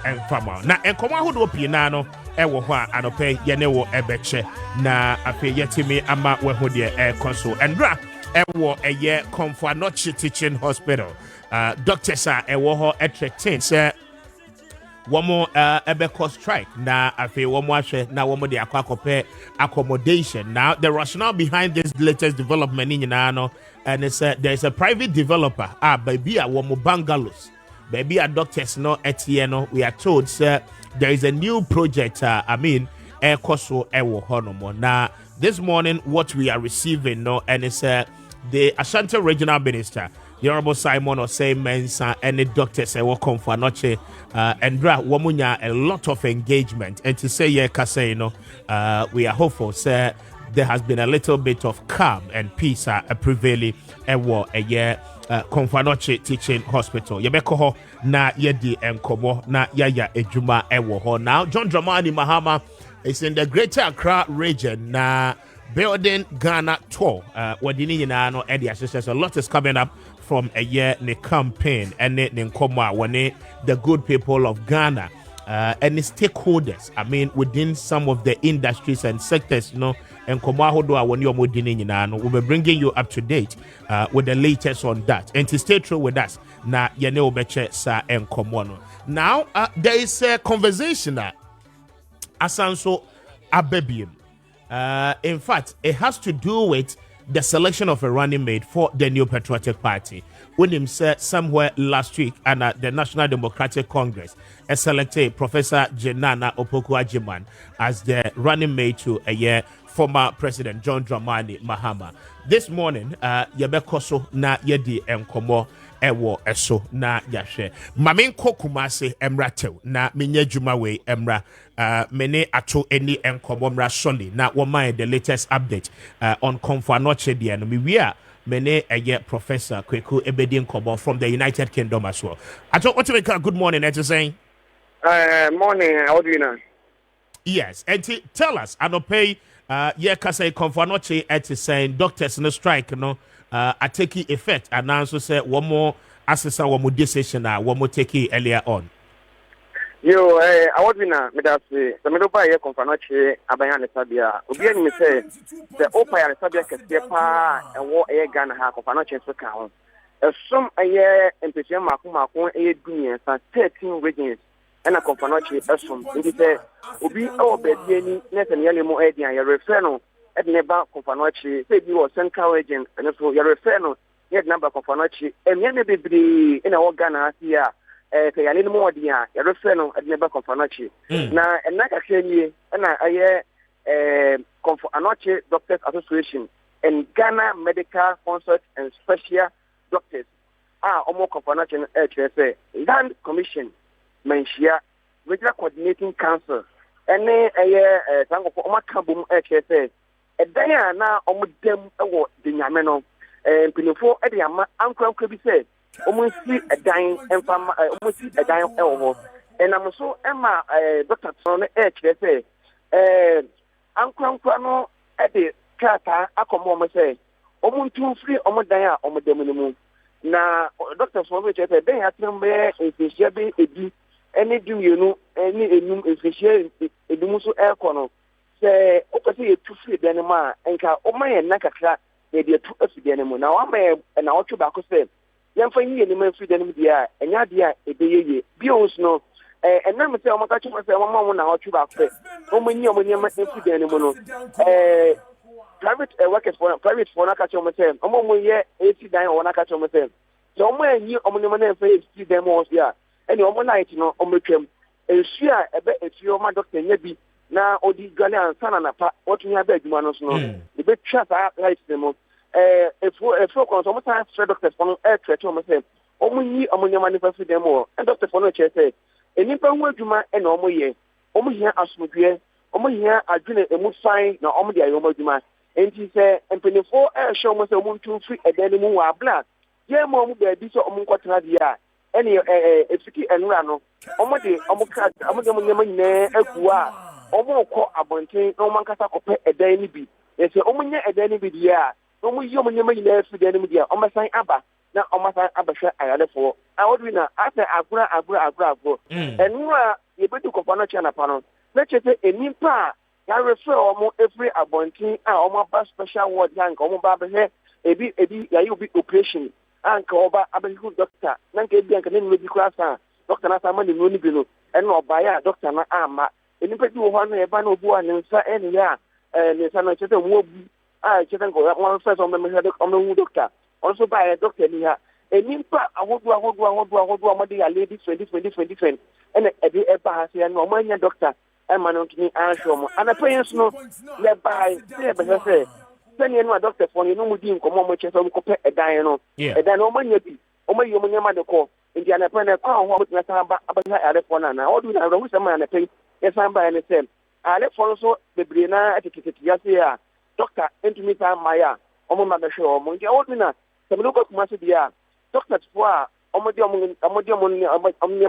and fama. Na enkoma hodo pina no ewo ho a anope ye ne wo ebeche na afi yetimi ama we ho de konso endra ewo eye Komfanoche Teaching Hospital. Doctors are ewo ho etretin say womo ebeko strike na afi womo ahwe na womo de akwakope accommodation. Now the rationale behind this latest development in no and it's there's a private developer baby a womo bungalows baby a doctors no etieno we are told sir there is a new project ekoso ewo honomo. Now this morning what we are receiving no and it's the Ashanti Regional Minister the Honorable Simon Osei Mensah and the doctors welcome for Noche and Wamunya a lot of engagement and to say we are hopeful sir there has been a little bit of calm and peace prevailing a year Komfanoche Teaching Hospital yebeko ho na yedi enkomo na yaya ejuma ewo ho. Now John Dramani Mahama is in the Greater Accra region na building Ghana tour. Wadini yinano edi associates a lot is coming up from a year ne campaign and ne nkoma wane the good people of Ghana and the stakeholders within some of the industries and sectors and Komahodo when you're we'll be bringing you up to date with the latest on that and to stay true with us na yene obeche sa and komono. Now there is a conversation that asanso abebiem. In fact, it has to do with the selection of a running mate for the New Patriotic Party. When him said somewhere last week and at the National Democratic Congress, selected Professor Jenana Opoku-Agyeman as the running mate to a year former President John Dramani Mahama. This morning, Yebekoso na yedi enkomo ewo eso na yahwe. Mamin Kokumase emratew na minye jumawe emra mene ato eni enkomo mra soli na woma the latest update on Komfanoche dia no miwia mene eye Professor Kweku Ebedi Nkomo from the United Kingdom as well. Ato what you make good morning and saying morning, how do you know? Yes, and tell us anope kase Komfanoche at saying doctors no strike no are taking effect and also say one more assessor one more decision one more take earlier on. Yo, I would be na medasi. The middle by Komfanoche Abayane Sabia. Ubi me say the Opaya Sabia Kespa and war air Ghana ha Komfanoche account. Some a year in Pesiam Makumako 8 billion 13 regions and a Komfanoche assume. It is Ubi our bedini Netanyahu mo edian your referral at neba Komfanoche say you was central region and so your referral yet number Komfanoche and yene be in our Ghana here. Kayani mo dia ya referral at neba Komfanoche na enaka kenyi na aye Komfanoche Doctors Association and Ghana Medical Consult and Special Doctors omo Komfanoche HSA Land Commission menshia Regional Coordinating Council and tango for omakabum HSA edaya na omudem ewo dinyame pinifo ediama ankwa bi say omusi edan enfama omusi edan ewo and am so ema Dr. Tron HSA ankwa no edi kata akomo mo say omuntu free omudan a omudem ni mu na Dr. Tron HSA den atembe efisia bi edi any do you know any enum efisia edum so ekono say opese ye tu free den ma enka o maye na kakra e de tu afide ne mu na wa maye na otu ba ko say yemfa yi ne ma afide ne mu dia enya dia e be yeye bios no enna me say o maka chuma say mama mu na otu ba ko o manyi o manyi ma afide ne mu no private workers for private for na ka chuma say o mo ye AC dan o na ka chuma say so o manyi o manyi ma na fa AC dan mo ya any omo night no omretwam ensu a ebe efi o ma doctor nya bi na odi gale ansana na pa otunya ba adwuma no so no e be twa sa right dem efo kon so mo tan straight doctors for treat o mo say omo yi omo nya manifest dem o and doctor for no che say eni pa hu adwuma e na omo ye omo hia asomdwe omo hia adwene emu fan na omo de ayo mo adwuma enti say empenifo show mo say omo ntu free edani mu wa bla ye mo omo ba bi so omo nkwatra dia any efiki enura no omode omuka amode munyama nyina agua omo ko abonten no mankasa kope edan ni bi ese omunye edan ni bi dia omuyi omunyama nyina efi dan ni bi dia omesan aba na omasa abehwe ayalefo awodina asa agura enwa yebedu kofano cha na pano na chete enimpa ya refer omo every abontin a omo ba special ward yanka omo ba behwe ebi ya you be operation anka oba abehu doctor nanka ebi anka nenu bi klasa doctor na sama ni noni bi no eno oba ya doctor na ama enimpa bi wo ho na eba na obu an nsa eni ya ne sa na chete wo bu chete ngo one first omo me omo doctor also by a doctor ni ha enimpa ahodu amade ya lady 2020 ene ebi eba ha se no omo nya doctor ema no ntumi ansho mo ana parents no le buy se be se sani no doctor for no mu di nkomo mo cheso mo kope edan no edan no manya bi o mayi mo nyama de ko ndi ana pa na kwa ho mo tena san ba abanya are for na odu na ro sema na pe yesan ba ne sem ale for so bebre na etiketi ya se ya doctor ntumi ta maya o mo ma be hwe o mo ndi odu na semino ko kuma se dia doctor for a omodi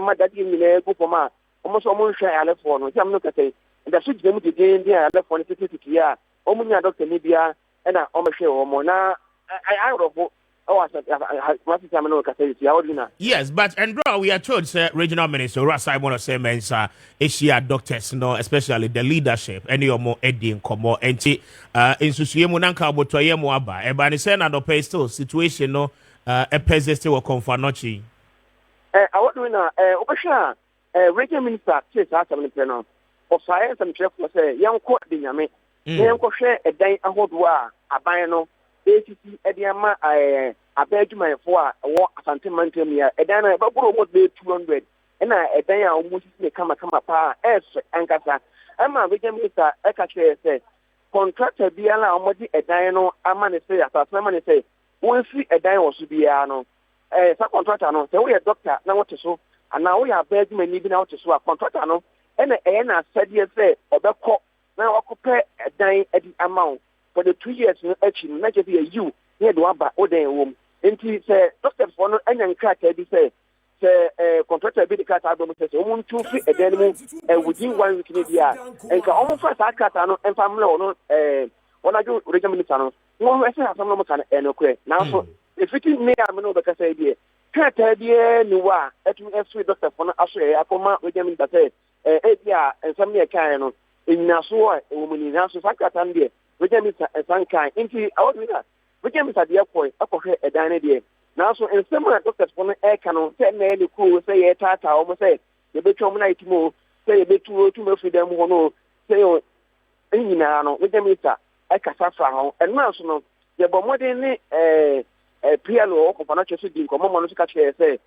ma dadi mi na ego for ma omo so omo hwe ale for no jam no kase nda so gbe mu de ndi ale for ne titi ya omo nya doctor ni bia ena omehwe omo na ayrobo yes, but and we are told, sir, regional minister Rasa want to say mensa Asia doctors, no, especially the leadership, any more edding komo enti in susuemu nanka botoyemu aba eba ni say na do pay still situation no persist wo konfanochi awodu na obehwa regional minister say asem ni pe no o science and chef say yanko de nyame yanko hwe edan ahodo a aban no ACC Ediama Abedjumafo a wo asante mantem ya edan na baburo mo be 200 na edan a almost ne kama pa ankasa ama regional minister eka kire say contractor bia na omodi edan no ama ne say asase ama ne say won fi edan wo so bia no sa contractor no say we doctor na what so ana we abedjuma ni bi na what so a contractor no na sadie say obekọ na wakope edan edi amount for the 2 years no actually na just be you here do aba oden wom enti say doctor for no anya nkrata bi say contractor bi the cat album say omun tu fi edan mu within 1 week ni dia enka omun fa sa kata no enfamle no ona jo regional minister no no say asam no maka no kure na so efiti me am no be ka say bi kata bi ni wa etu every doctor for no aso e akoma regional minister say bia ensam ne kan no enyaso a womuni na so sakata ndie Vijamisa Sankai, into our winner. Vijamisa the airport, upper a dine idea. Now, so in similar doctors from the air cannon, say, Nelly Cool, say a tata, almost say, the bit of night more, say a bit too much for them who know, say, oh, Inano, Vijamisa, a Casafra, and now, so no, the Bomodini, a Pialo, or Panacho Sudin, Common Catcher, say,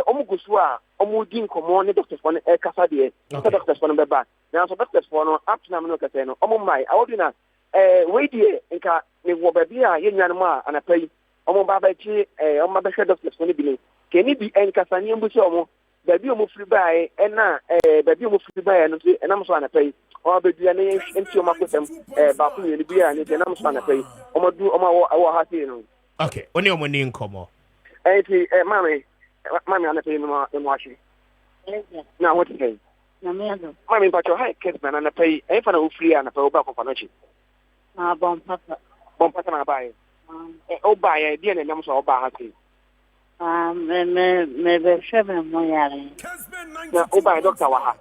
Omuguswa, Omudin, Common, doctors from the air Casadie, doctors from the back. Now, so doctors for no up to Namino Cateno, my, I would not. Wait nka ne wo ba bia ye nwanum a anapai omo ba ba chi omo ba hwe doctors ko ne bi ne keni bi enka sanye mbu so omo ba bi omo firi bae na ba bi omo firi bae no ti enam so anapai omo ba bia ne enti omo akotem ba ko ne bia ne enam so anapai omo du omo awo ha ti no okay oni omo ni nkomo enti mami anapai no mo ashi na what say na me ado mami pa cho hai Kessben anapai e fa na ufiri anapai oba ko fa no chi Bompata na bae. O bae dia na nam so o ba ha ti. Me be shebe mo yare. Na o bae doctor wa ha.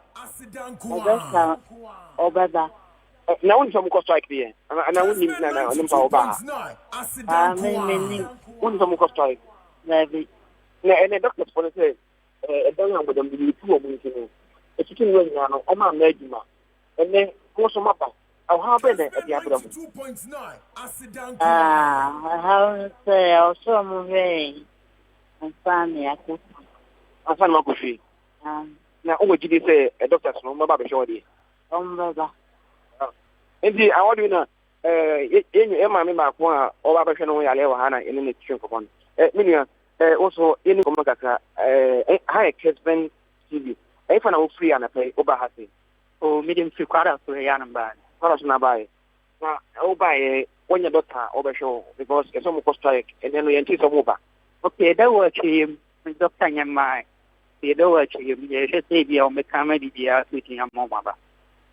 Doctor obada. Na won so mo ko strike there. Na won nim na nam so o ba ha. Me won so mo ko strike. Baby. Na doctor for say e don am bodam bi tu o mo nti no. E tutu no nya no o ma adwuma. Ene ko so mapa. How been at the Abram? How say also moving and family. I found my coffee. Now, what did you say? A doctor's no Baba Shorty. Baba. Indeed, I want to know. In Emma Mima, or Baba Shano, Hana, in the chunk of one. Minia, also in Omaka, high Kessben TV. I found out free and I pay Obahasi. Oh, medium 3 quarters to a yarn band. Na buy. Na o buy when your doctor over show because some cost strike and then we enter some over. Okay, that was him, Doctor Yamai. The door to him, you should say the on the comedy tweeting a mama.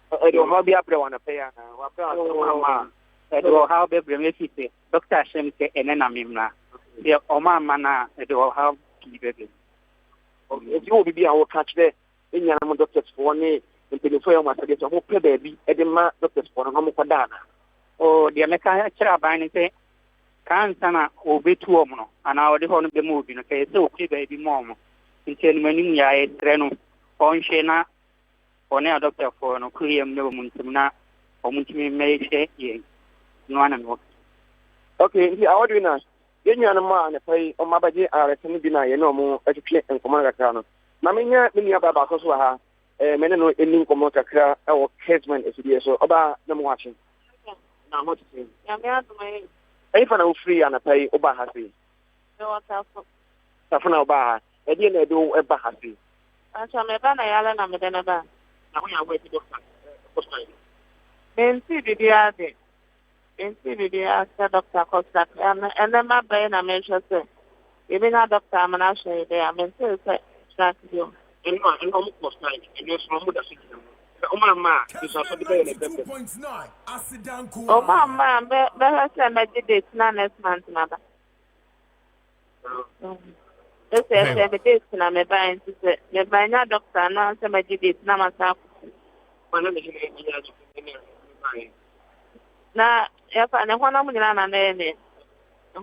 I don't know the upper one a pair. I don't know how they bring it. Doctor Shemke and then I'm Yeah, Oma Mana, they will have baby. If you will be our catch there, in your doctors for me, in the foyer, my studies, a whole baby, Edema doctors for a home for Dana. Oh, the American Cherabine say, can't sana obey two omono, and our the horn of the movie, okay, so okay, baby, mom. Until when you are a treno, on Shena, or near doctor for no clear no muntumna, or muntimi may say, ye, no one and what. Okay, the ordinary. Then you are a man, a pay on my body are a penny deny, no more educate and command account. Mamma, many about Bakoswaha, a man no ending command account, or Kessben is the so about them watching. Now, what to say? If I know free and I pay Obahasi. No, Safana Obaha, I didn't do a Bahasi. I'm a banana, I'm a banana. Now we are waiting for Then see the other. Then see the other doctor Costa, and then my brain, I mentioned, even a doctor, I'm not sure they are meant to say, you. And almost time, and there's no other system. Oh, Mamma, is also the very 2.9. Oh, Mamma, better say my date, not next month, mother. This is a date, and I'm a buying to say, the buying doctor, and I'm my date, not myself. Now, if I know one of them, and then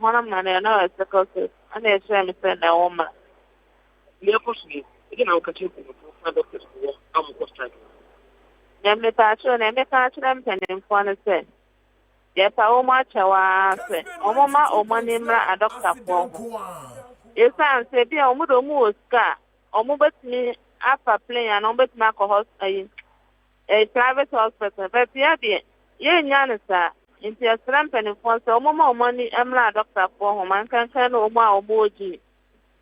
one of them, I know it's the course, and they say, Mr. Naoma. You're possibly, you know, continue for doctors who are almost time. Nemle pacho nemle pacho na mpenimfo ne se ye pa o ma chawa se o mo ma o mo ni mra a doctor fo esan se bi o mo do mu oska o mo betimi afa plan na o betimi akọ hospital a private hospital but ya bi ye nya ne sa nti asram mpenimfo se o mo ma o mo ni mra a doctor fo ho man kan kan o mo a o mo oji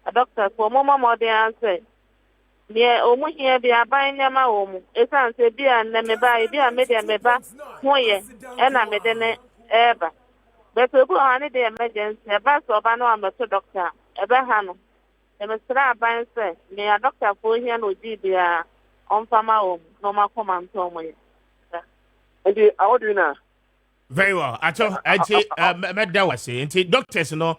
a doctor fo mo ma mo de answer yeah, here be a buying Yama home. It's answer be a Nemeba, be a media meba, Moye, and a medene ever. But we go on the emergency, a bus of an arm to doctor, a behano. The Mr. Buying say, may a doctor for here no be on farmer home, no more command to me. And the ordinary. Very well. Actually, that was saying, doctors, no.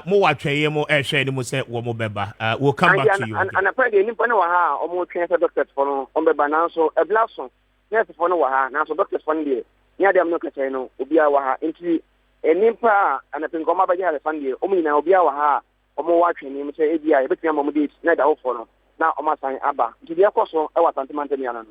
More watching more share mo say wo mo beba we'll come back to you and I pray the nipa no ha o mo twen doctors for no on beba now so a blason yes for no ha now so doctors for no near them no kase no obi a wa ha nti nipa and I think o ma ba ya le fan dey o mo na obi a wa ha o mo watching ni mo say e bia e betia mo dey na da ho for no na o ma san aba nti dia koso e wa tantimante mi ana no.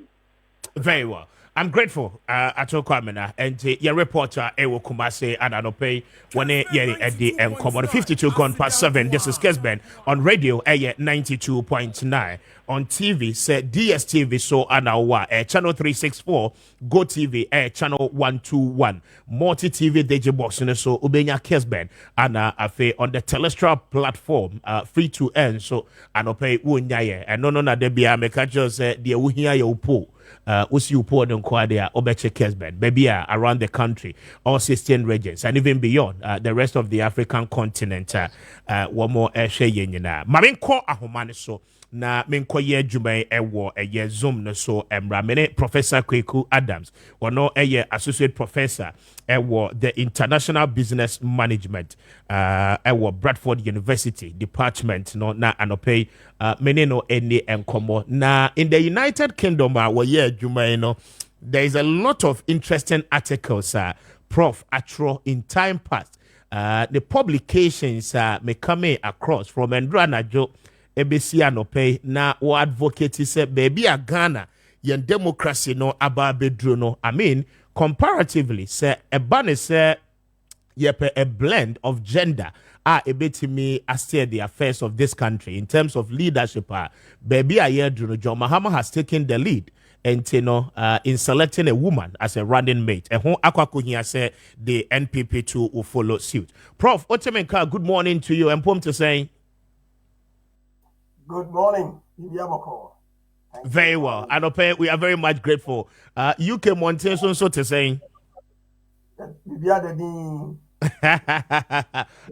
Very well. I'm grateful at Kwame and your reporter Ewo Kumase and Anope when at the Common 52 gone past 7. This is Kessben on radio 92.9 on TV said DSTV so anawa channel 364 Go TV channel 121 Multi TV DJ box so ubenya Kessben and afe on the Telestra platform free to earn so Anope unyaye and no na debia meka just the uhia yo po Usi Upo and Kwadia, Obeche Kessben, baby around the country, all 16 regions, and even beyond the rest of the African continent. One more Sheyenina. Maminko Ahomane so na minko ye Jumay ewo ye Zoom no so Ramene Professor Kweku Adams, or no associate professor ewo the International Business Management ewo Bradford University Department no na anope meneno ene enkomo na in the United Kingdom ye Jumay no there is a lot of interesting articles Prof Atro in time past the publications may come across from Endranajo ebesi anope na o advocate say baby a Ghana yen democracy no aba bedru no I mean comparatively say a ban say yepe a blend of gender ebetimi steer the affairs of this country in terms of leadership baby a yedru John Mahama has taken the lead and in selecting a woman as a running mate and who akwako here say the NPP too will follow suit. Prof Otemenka, good morning to you and pom to say good morning, very well. And we are very much grateful. You came on so to say. And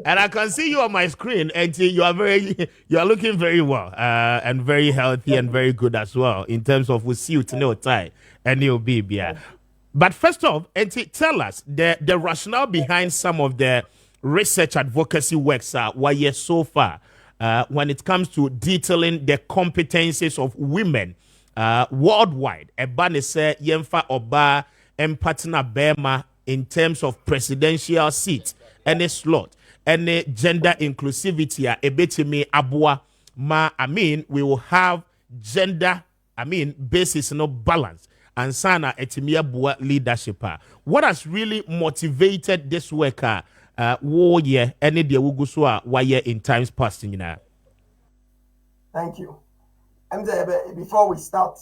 I can see you on my screen, and you are looking very well, and very healthy and very good as well in terms of with suit, no tie, and you'll be. But first off, and tell us the rationale behind some of the research advocacy works why so far when it comes to detailing the competencies of women worldwide. Ebane say yemfa oba empatna bema in terms of presidential seats, any slot, any gender inclusivity ebetimi abua ma. I mean, we will have gender, I mean, basis no balance and sana etimia bua leadership. What has really motivated this worker war year any de wuguswa why in times past, you know? Thank you. And before we start,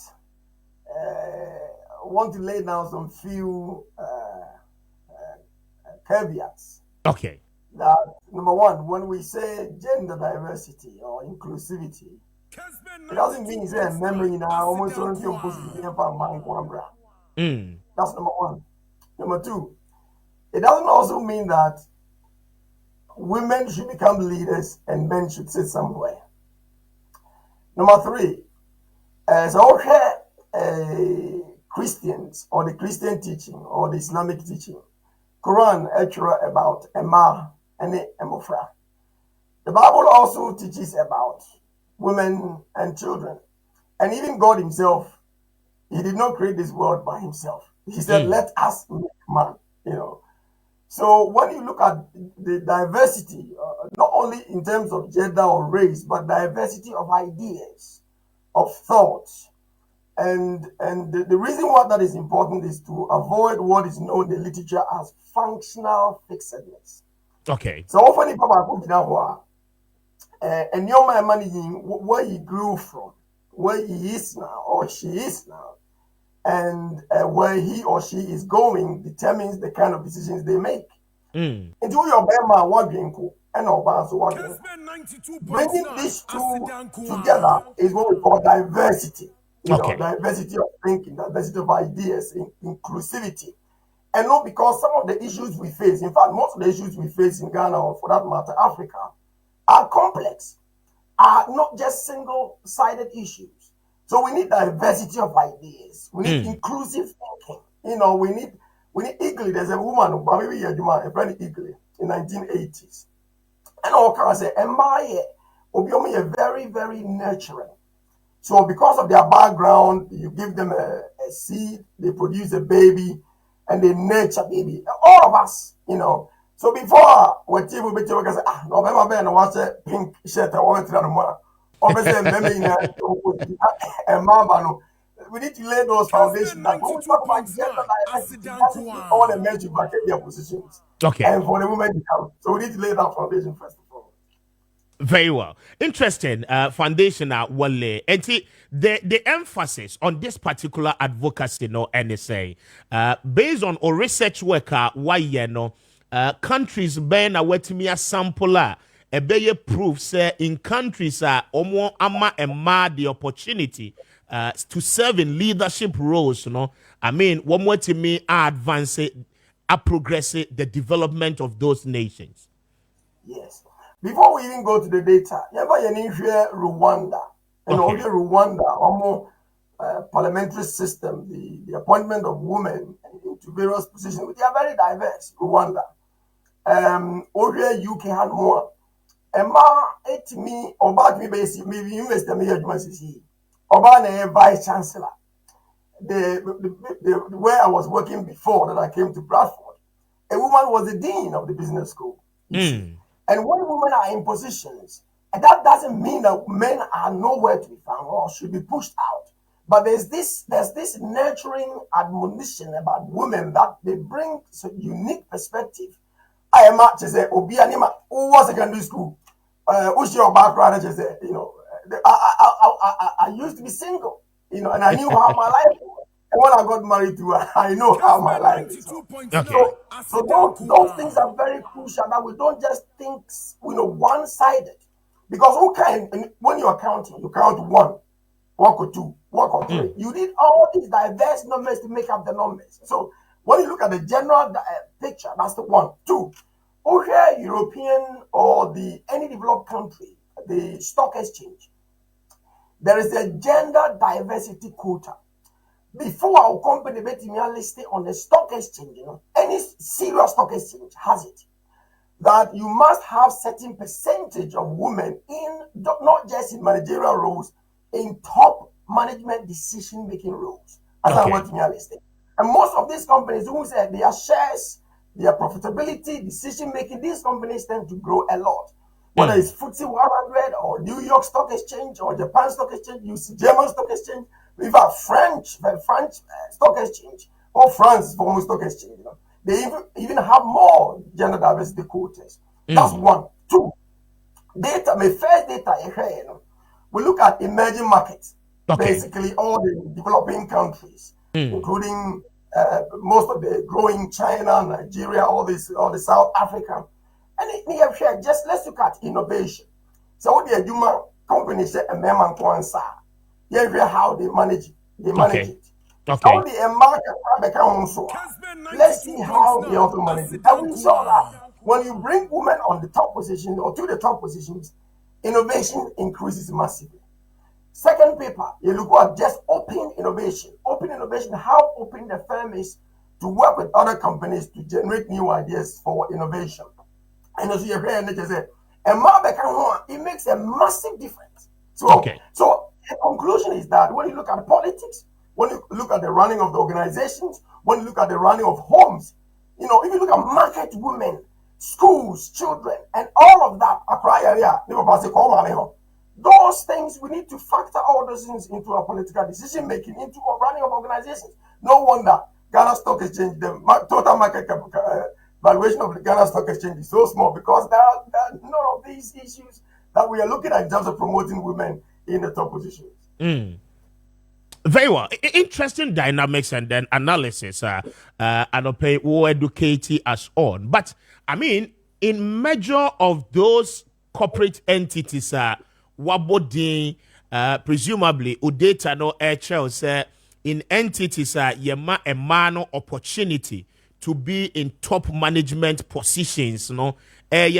I want to lay down some few caveats. Okay. That number one, when we say gender diversity or inclusivity, it doesn't mean say memory now almost That's number one. Number two, it doesn't also mean that women should become leaders and men should sit somewhere. Number three, as okay, Christians or the Christian teaching or the Islamic teaching, Quran actually about Emma and Emofra. The Bible also teaches about women and children. And even God himself, he did not create this world by himself. He said, let us make man, you know. So when you look at the diversity, not only in terms of gender or race, but diversity of ideas, of thoughts, and the reason why that is important is to avoid what is known in the literature as functional fixedness. Okay. So often people are putting out and your man money where he grew from, where he is now or she is now, and where he or she is going determines the kind of decisions they make. Into your Bema Wagrinko and Obanso Wagrinko. Bringing these two together is what we call diversity. You know, diversity of thinking, diversity of ideas, inclusivity. And not because some of the issues we face, in fact, most of the issues we face in Ghana or for that matter, Africa, are complex, are not just single-sided issues. So we need diversity of ideas. We need inclusive thinking. You know, we need Eagley. There's a woman, a friend Eagley, in 1980s. And all can say, Obiomi are very, very nurturing. So because of their background, you give them a seed, they produce a baby, and they nurture baby. All of us, you know. So before what you will be able to say, November Ben was a pink shirt, I want to know. We need to lay those foundations. Like when we talk about gender diversity, all the men should back their positions. Okay. And for the women to come. So we need to lay that foundation first of all. Very well. Interesting foundation Wale. And the emphasis on this particular advocacy no NSA based on a research work why countries ben a wetimia sample a be proof say in countries omo ama ema the opportunity to serve in leadership roles, I mean one more to me advance progress the development of those nations. Yes. Before we even go to the data, never hear Rwanda. And also Rwanda, parliamentary system, the appointment of women into various positions, they are very diverse. Rwanda. Over UK had more. Emma, it me, about me, basically, maybe invest the major university. Obana vice chancellor. The where I was working before that I came to Bradford, a woman was the dean of the business school. And when women are in positions, and that doesn't mean that men are nowhere to be found or should be pushed out. But there's this nurturing admonition about women that they bring a unique perspective. I am not just say, Obianima, who was secondary school, who's your background? Just say, you know, I used to be single, you know, and I knew how my life was. And when I got married to her, I know how my life is. Okay. So those things are very crucial that we don't just think, you know, one-sided. Because when you're counting, you count one or two, one or three. You need all these diverse numbers to make up the numbers. So when you look at the general picture, that's the one. Two, over European or any developed country, the stock exchange, there is a gender diversity quota. Before our company listed on the stock exchange, you know, any serious stock exchange has it. that you must have certain percentage of women in, not just in managerial roles, in top management decision-making roles. As I work in real estate. And most of these companies who said their shares, their profitability, decision-making, these companies tend to grow a lot. Whether it's FTSE 100 or New York Stock Exchange or Japan Stock Exchange, you see German Stock Exchange, we have French Stock Exchange or France former Stock Exchange. You know, they even have more gender diversity quotas. That's one. Two, data. My first data, you know, we look at emerging markets, basically all the developing countries, including most of the growing China, Nigeria, all the South Africa. And just let's look at innovation. So what the Juma company say a member kwansa. How they manage it. Okay. How the market also. Let's see how they also manage it. And we saw that when you bring women on the top position or to the top positions, innovation increases massively. Second paper, you look at just open innovation. Open innovation, how open the firm is to work with other companies to generate new ideas for innovation. And as you hear, it makes a massive difference. So the conclusion is that when you look at politics, when you look at the running of the organizations, when you look at the running of homes, you know, if you look at market women, schools, children, and all of that, those things, we need to factor all those things into our political decision making, into our running of organizations. No wonder Ghana Stock Exchange, the total market valuation of the Ghana Stock Exchange is so small because there are none of these issues that we are looking at in terms of promoting women in the top positions. Very well. Interesting dynamics and then analysis. And will educate us on. But I mean, in measure of those corporate entities, wabodi presumably udata no HL say in entities yema a man opportunity to be in top management positions, no,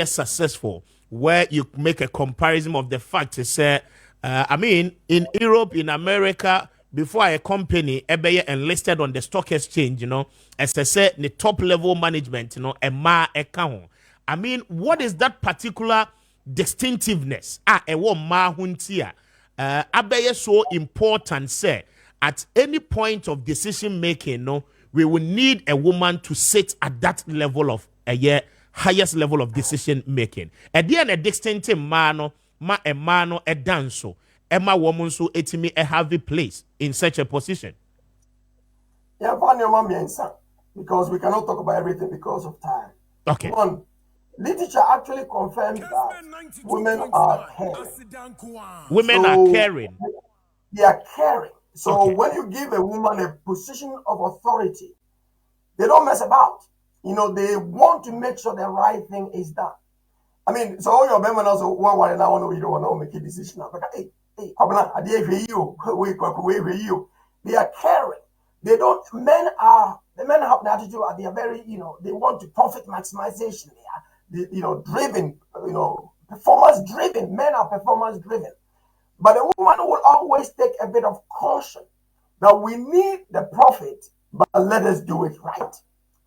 successful, where you make a comparison of the fact to say, I mean, in Europe, in America, before a company be enlisted on the stock exchange, you know, as I said, the top level management, you know, a ma account. I mean, what is that particular distinctiveness? A ma huntia. Abeye so important, say, at any point of decision making, no, we will need a woman to sit at that level of highest level of decision making. At the end, a distinctive mano, a danso, Emma woman so etimi a heavy place in such a position. Yeah, because we cannot talk about everything because of time. Okay. One, literature actually confirms that women are caring. Women are caring. They are caring. So when you give a woman a position of authority, they don't mess about. You know, they want to make sure the right thing is done. I mean, so all your women also want to know make a decision. But hey, come on, they are caring. They don't. Men have the attitude. They are very, you know, they want to profit maximization. They are, driven. You know, performance driven. Men are performance driven. But a woman will always take a bit of caution that we need the profit, but let us do it right.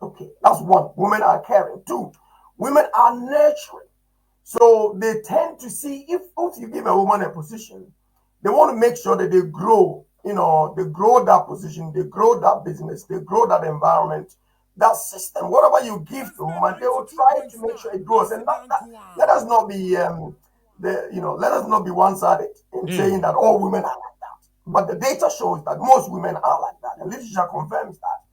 Okay, that's one. Women are caring. Two, women are nurturing. So they tend to see if you give a woman a position, they want to make sure that they grow. You know, they grow that position, they grow that business, they grow that environment, that system. Whatever you give to a woman, they will try to make sure it grows. And let us not be let us not be one-sided in saying that all women are like that. But the data shows that most women are like that. And literature confirms that.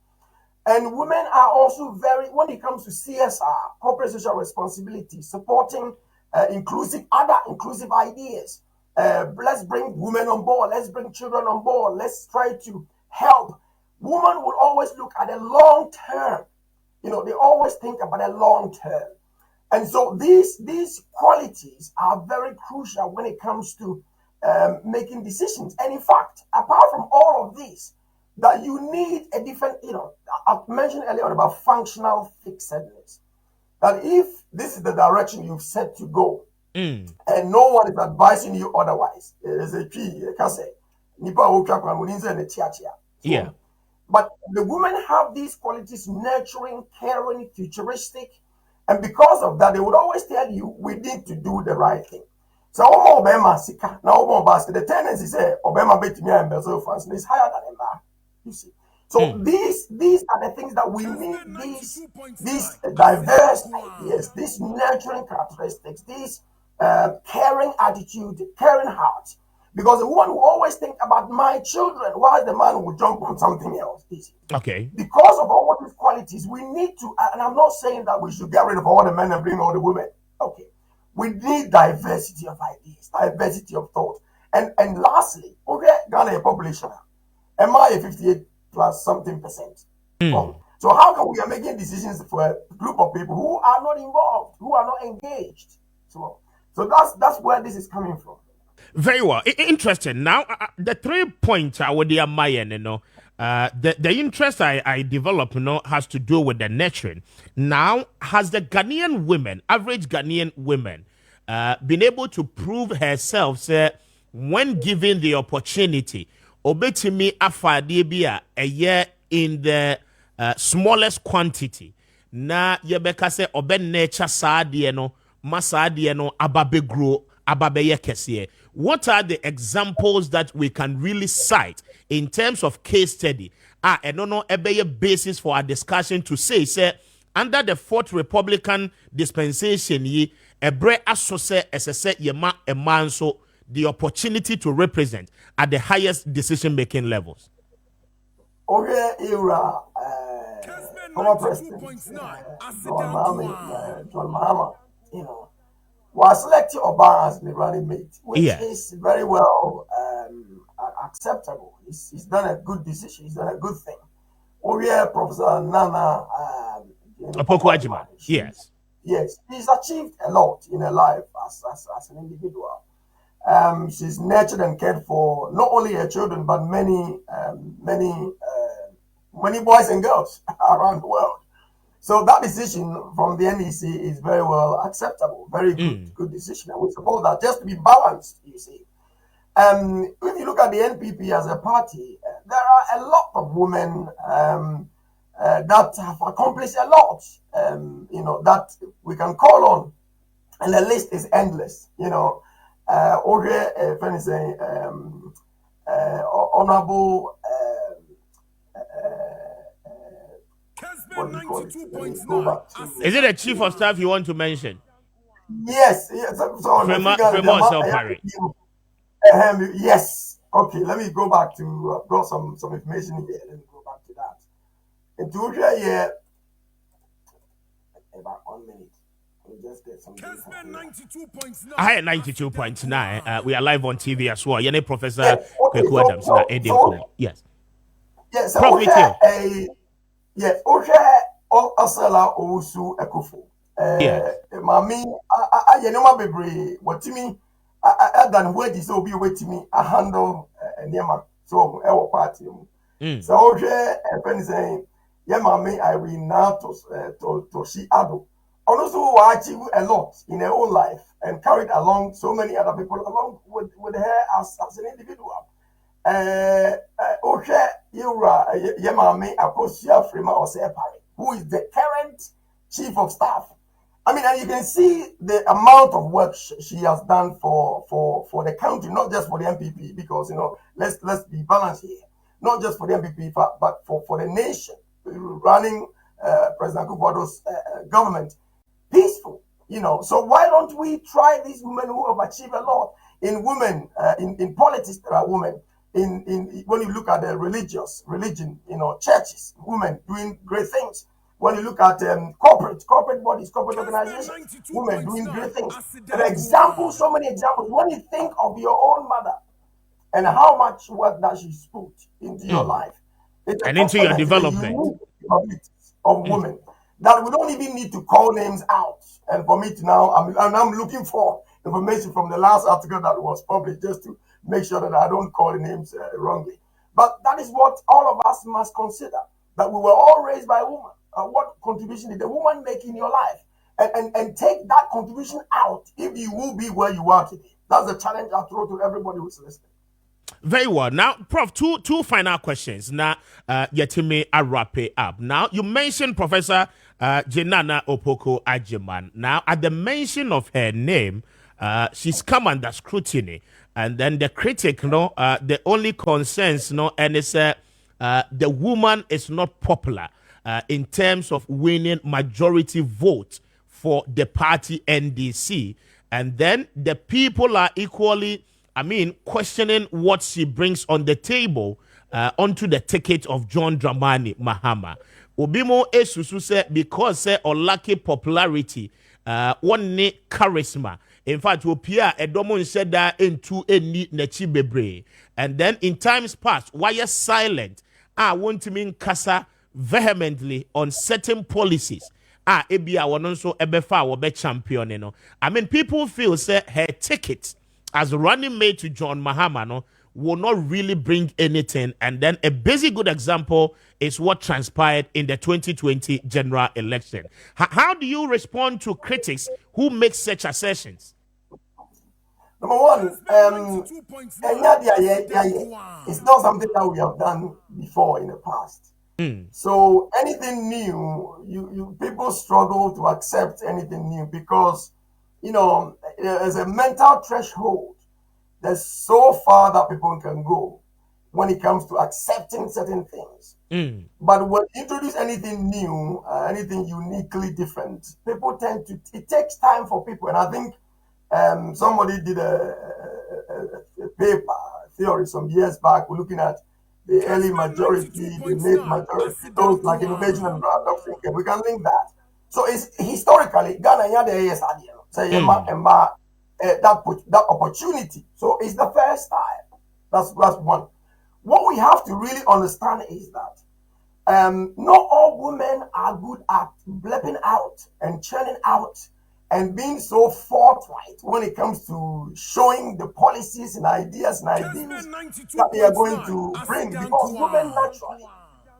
And women are also very, when it comes to CSR, corporate social responsibility, supporting inclusive ideas. Let's bring women on board. Let's bring children on board. Let's try to help. Women will always look at a long term. You know, they always think about a long term. And so these qualities are very crucial when it comes to making decisions. And in fact, apart from all of these, that you need a different, I mentioned earlier about functional fixedness. That if this is the direction you've set to go, and no one is advising you otherwise, there's a key, yeah. But the women have these qualities: nurturing, caring, futuristic, And because of that, they would always tell you, we need to do the right thing. So, Obama Sika, now Obama, the tendency say, Obama bet me and Brazil France is higher than Emma. You see. So these are the things that we need, these diverse ideas, these nurturing characteristics, these caring attitude, caring heart. Because the woman will always think about my children, while the man will jump on something else. Okay. Because of all these qualities, we need to, and I'm not saying that we should get rid of all the men and bring all the women. Okay. We need diversity of ideas, diversity of thought. And lastly, okay, Ghana population. Am I 58 plus something percent? So how come we are making decisions for a group of people who are not involved, who are not engaged? So that's where this is coming from. Very well. Interesting. Now, the 3 points I would my the interest I develop, has to do with the nurturing. Now, has the Ghanaian women, average Ghanaian women, been able to prove herself, when given the opportunity, obetimi afadie a year in the smallest quantity? Na yebeka se oben nature saadie no, masaadie no ababe grow, ababeye kesiye. What are the examples that we can really cite in terms of case study? And no ebeye basis for our discussion to say, under the Fourth Republican dispensation, ebre asose esese yema emanso the opportunity to represent at the highest decision-making levels. Okay, era, former president, John Mahama, was selected Obama as the running mate, which is very well acceptable. He's done a good decision. He's done a good thing. Professor Nana Apokwa, yes, he's achieved a lot in her life as an individual. She's nurtured and cared for not only her children but many boys and girls around the world. So that decision from the NEC is very well acceptable, very good decision, and we support that. Just to be balanced, you see. If you look at the NPP as a party, there are a lot of women that have accomplished a lot, that we can call on, and the list is endless. Honorable. Is it a chief of staff you want to mention? Yes. Yes. Okay, let me go back to, I've got some information here. Let me go back to that. In Georgia, about 1 minute. Just get some Kessben 92.9. I had 92.9. We are live on TV as well. Yene Professor Kweku Adams. Yes. Yes. Prof, yes. Asala Owusu Ekufo. Mami, yenoma bebre. Watimi, than where this will be waiting a handle Nema. So, our party. So, friend saying, Mami, I will now to she ado. Also, who achieved a lot in her own life and carried along so many other people along with her as an individual. Yemame Akosia Frima Osepari, who is the current chief of staff. I mean, and you can see the amount of work she has done for the country, not just for the MPP, because let's be balanced here. Not just for the MPP, but for the nation, running President Kufuor's government. Peaceful, So why don't we try these women who have achieved a lot in women in politics? There are women in when you look at the religion, churches, women doing great things. When you look at corporate bodies, corporate organizations, women doing great things. There are examples, so many examples. When you think of your own mother and how much work that she's put into your life and into your development of women. That we don't even need to call names out. And for me to now, I'm looking for information from the last article that was published just to make sure that I don't call the names wrongly. But that is what all of us must consider, that we were all raised by a woman. What contribution did the woman make in your life? And take that contribution out if you will be where you are today. That's the challenge I throw to everybody who's listening. Very well. Now, Prof, two final questions. Now, Yetimi, I wrap it up. Now, you mentioned Professor Jenana Opoko Ajiman. Now, at the mention of her name, she's come under scrutiny. And then the critic, the only concerns, and it's the woman is not popular in terms of winning majority vote for the party NDC. And then the people are equally, questioning what she brings on the table onto the ticket of John Dramani Mahama. Obimo esusu se because se olaki popularity, one ne charisma. In fact, Opia Edomo said that into any nechi bebre. And then in times past, why you silent? I want to mean kasa vehemently on certain policies. Ebia wanonso ebefa wobe champion. People feel say her ticket as running mate to John Mahama will not really bring anything. And then a basic good example is what transpired in the 2020 general election. How do you respond to critics who make such assertions? Number one, it's not something that we have done before in the past. So anything new, you people struggle to accept anything new because, there's a mental threshold. There's so far that people can go when it comes to accepting certain things. But when you introduce anything new, anything uniquely different, people tend to, it takes time for people. And I think somebody did a paper theory some years back. We're looking at the early majority, the late majority, those like innovation and adoption. We can link that. So it's historically Ghana that opportunity. So it's the first time. That's one. What we have to really understand is that not all women are good at bleeping out and churning out and being so forthright when it comes to showing the policies and ideas that they are going to bring. Because women naturally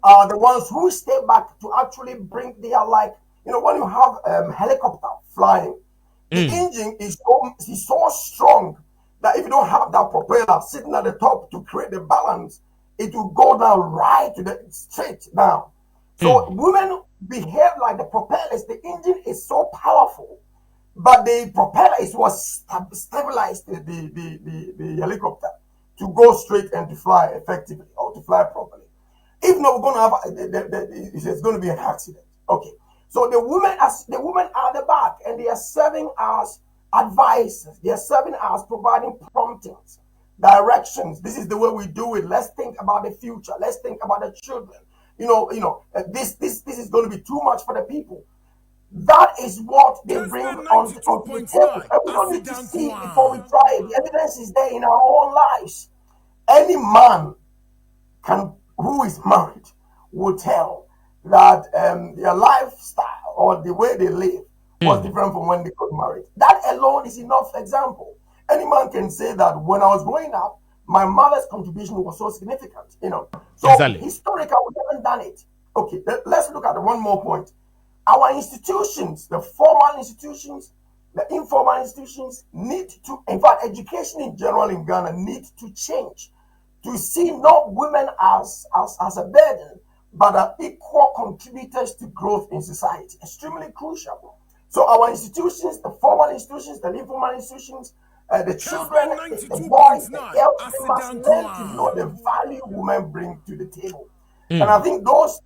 are the ones who stay back to actually bring their, like, when you have helicopter flying, the engine is so strong that if you don't have that propeller sitting at the top to create the balance, it will go down right to the straight down. So women behave like the propellers. The engine is so powerful, but the propeller is what stabilizes the helicopter to go straight and to fly effectively or to fly properly. If not, we're going to have it's going to be an accident. Okay. So the women are the back, and they are serving as advisors. They are serving as providing promptings, directions. This is the way we do it. Let's think about the future. Let's think about the children. This is going to be too much for the people. That is what they bring on the table. And we don't need to see it before we try it. The evidence is there in our own lives. Any man who is married will tell that their lifestyle or the way they live was different from when they got married. That alone is enough example. Any man can say that when I was growing up, my mother's contribution was so significant, So exactly. Historically, we haven't done it. Okay, let's look at one more point. Our institutions, the formal institutions, the informal institutions need to, in fact, education in general in Ghana needs to change to see not women as a burden, but are equal contributors to growth in society. Extremely crucial. So our institutions, the formal institutions, the informal institutions, the children, the boys, the girls, they must learn to know the value women bring to the table. And I think those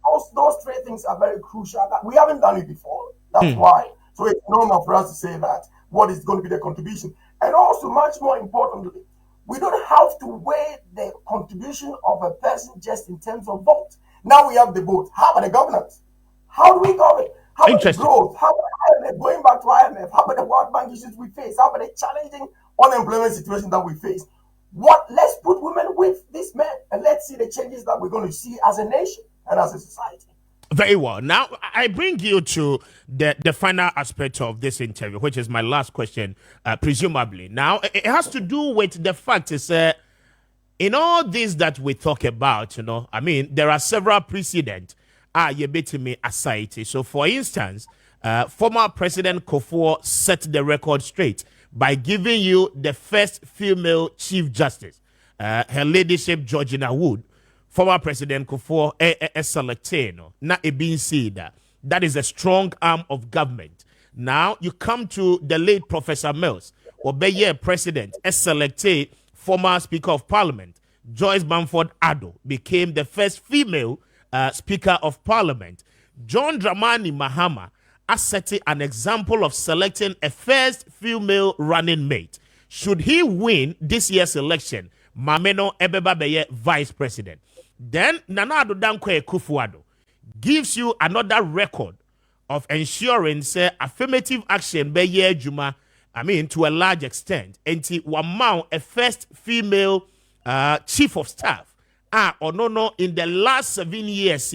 three things are very crucial. That we haven't done it before. That's why. So it's normal for us to say that what is going to be the contribution. And also, much more importantly, we don't have to weigh the contribution of a person just in terms of vote. Now we have the vote. How about the governance? How do we govern? How about the growth? How about IMF? Going back to IMF, how about the World Bank issues we face? How about the challenging unemployment situation that we face? Let's put women with these men and let's see the changes that we're going to see as a nation and as a society. Very well. Now, I bring you to the final aspect of this interview, which is my last question, presumably. Now, it has to do with the fact is, in all this that we talk about, there are several precedents. You bet me aside. So, for instance, former President Kufuor set the record straight by giving you the first female Chief Justice. her ladyship Georgina Wood, former President Kufuor, selected no, na e being said that is a strong arm of government. Now you come to the late Professor Mills, Obeye President, selected former Speaker of Parliament, Joyce Bamford Addo, became the first female Speaker of Parliament. John Dramani Mahama has set an example of selecting a first female running mate. Should he win this year's election, Mameno Ebeba Beye Vice President. Then Nana Addo Dankwa Akufo-Addo gives you another record of ensuring affirmative action Beye Juma, to a large extent, and Wamau, a first female chief of staff, or no, in the last 7 years,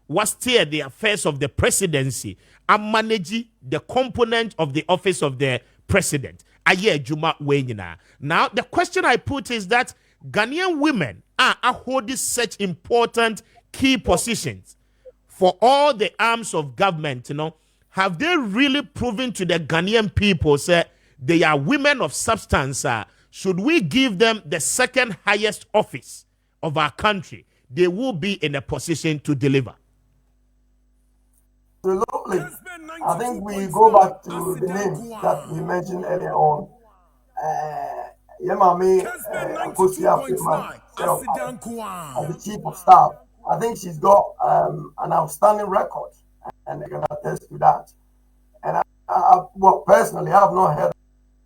was still the affairs of the presidency and managing the component of the office of the president. Juma Wenyina. Now, the question I put is that Ghanaian women are holding such important key positions for all the arms of government, have they really proven to the Ghanaian people they are women of substance? Should we give them the second highest office of our country? They will be in a position to deliver. Absolutely. I think we go back to the names that we mentioned earlier on. Yemami Akosua as the chief of staff. I think she's got an outstanding record, and I can attest to that. And well, personally, I have not heard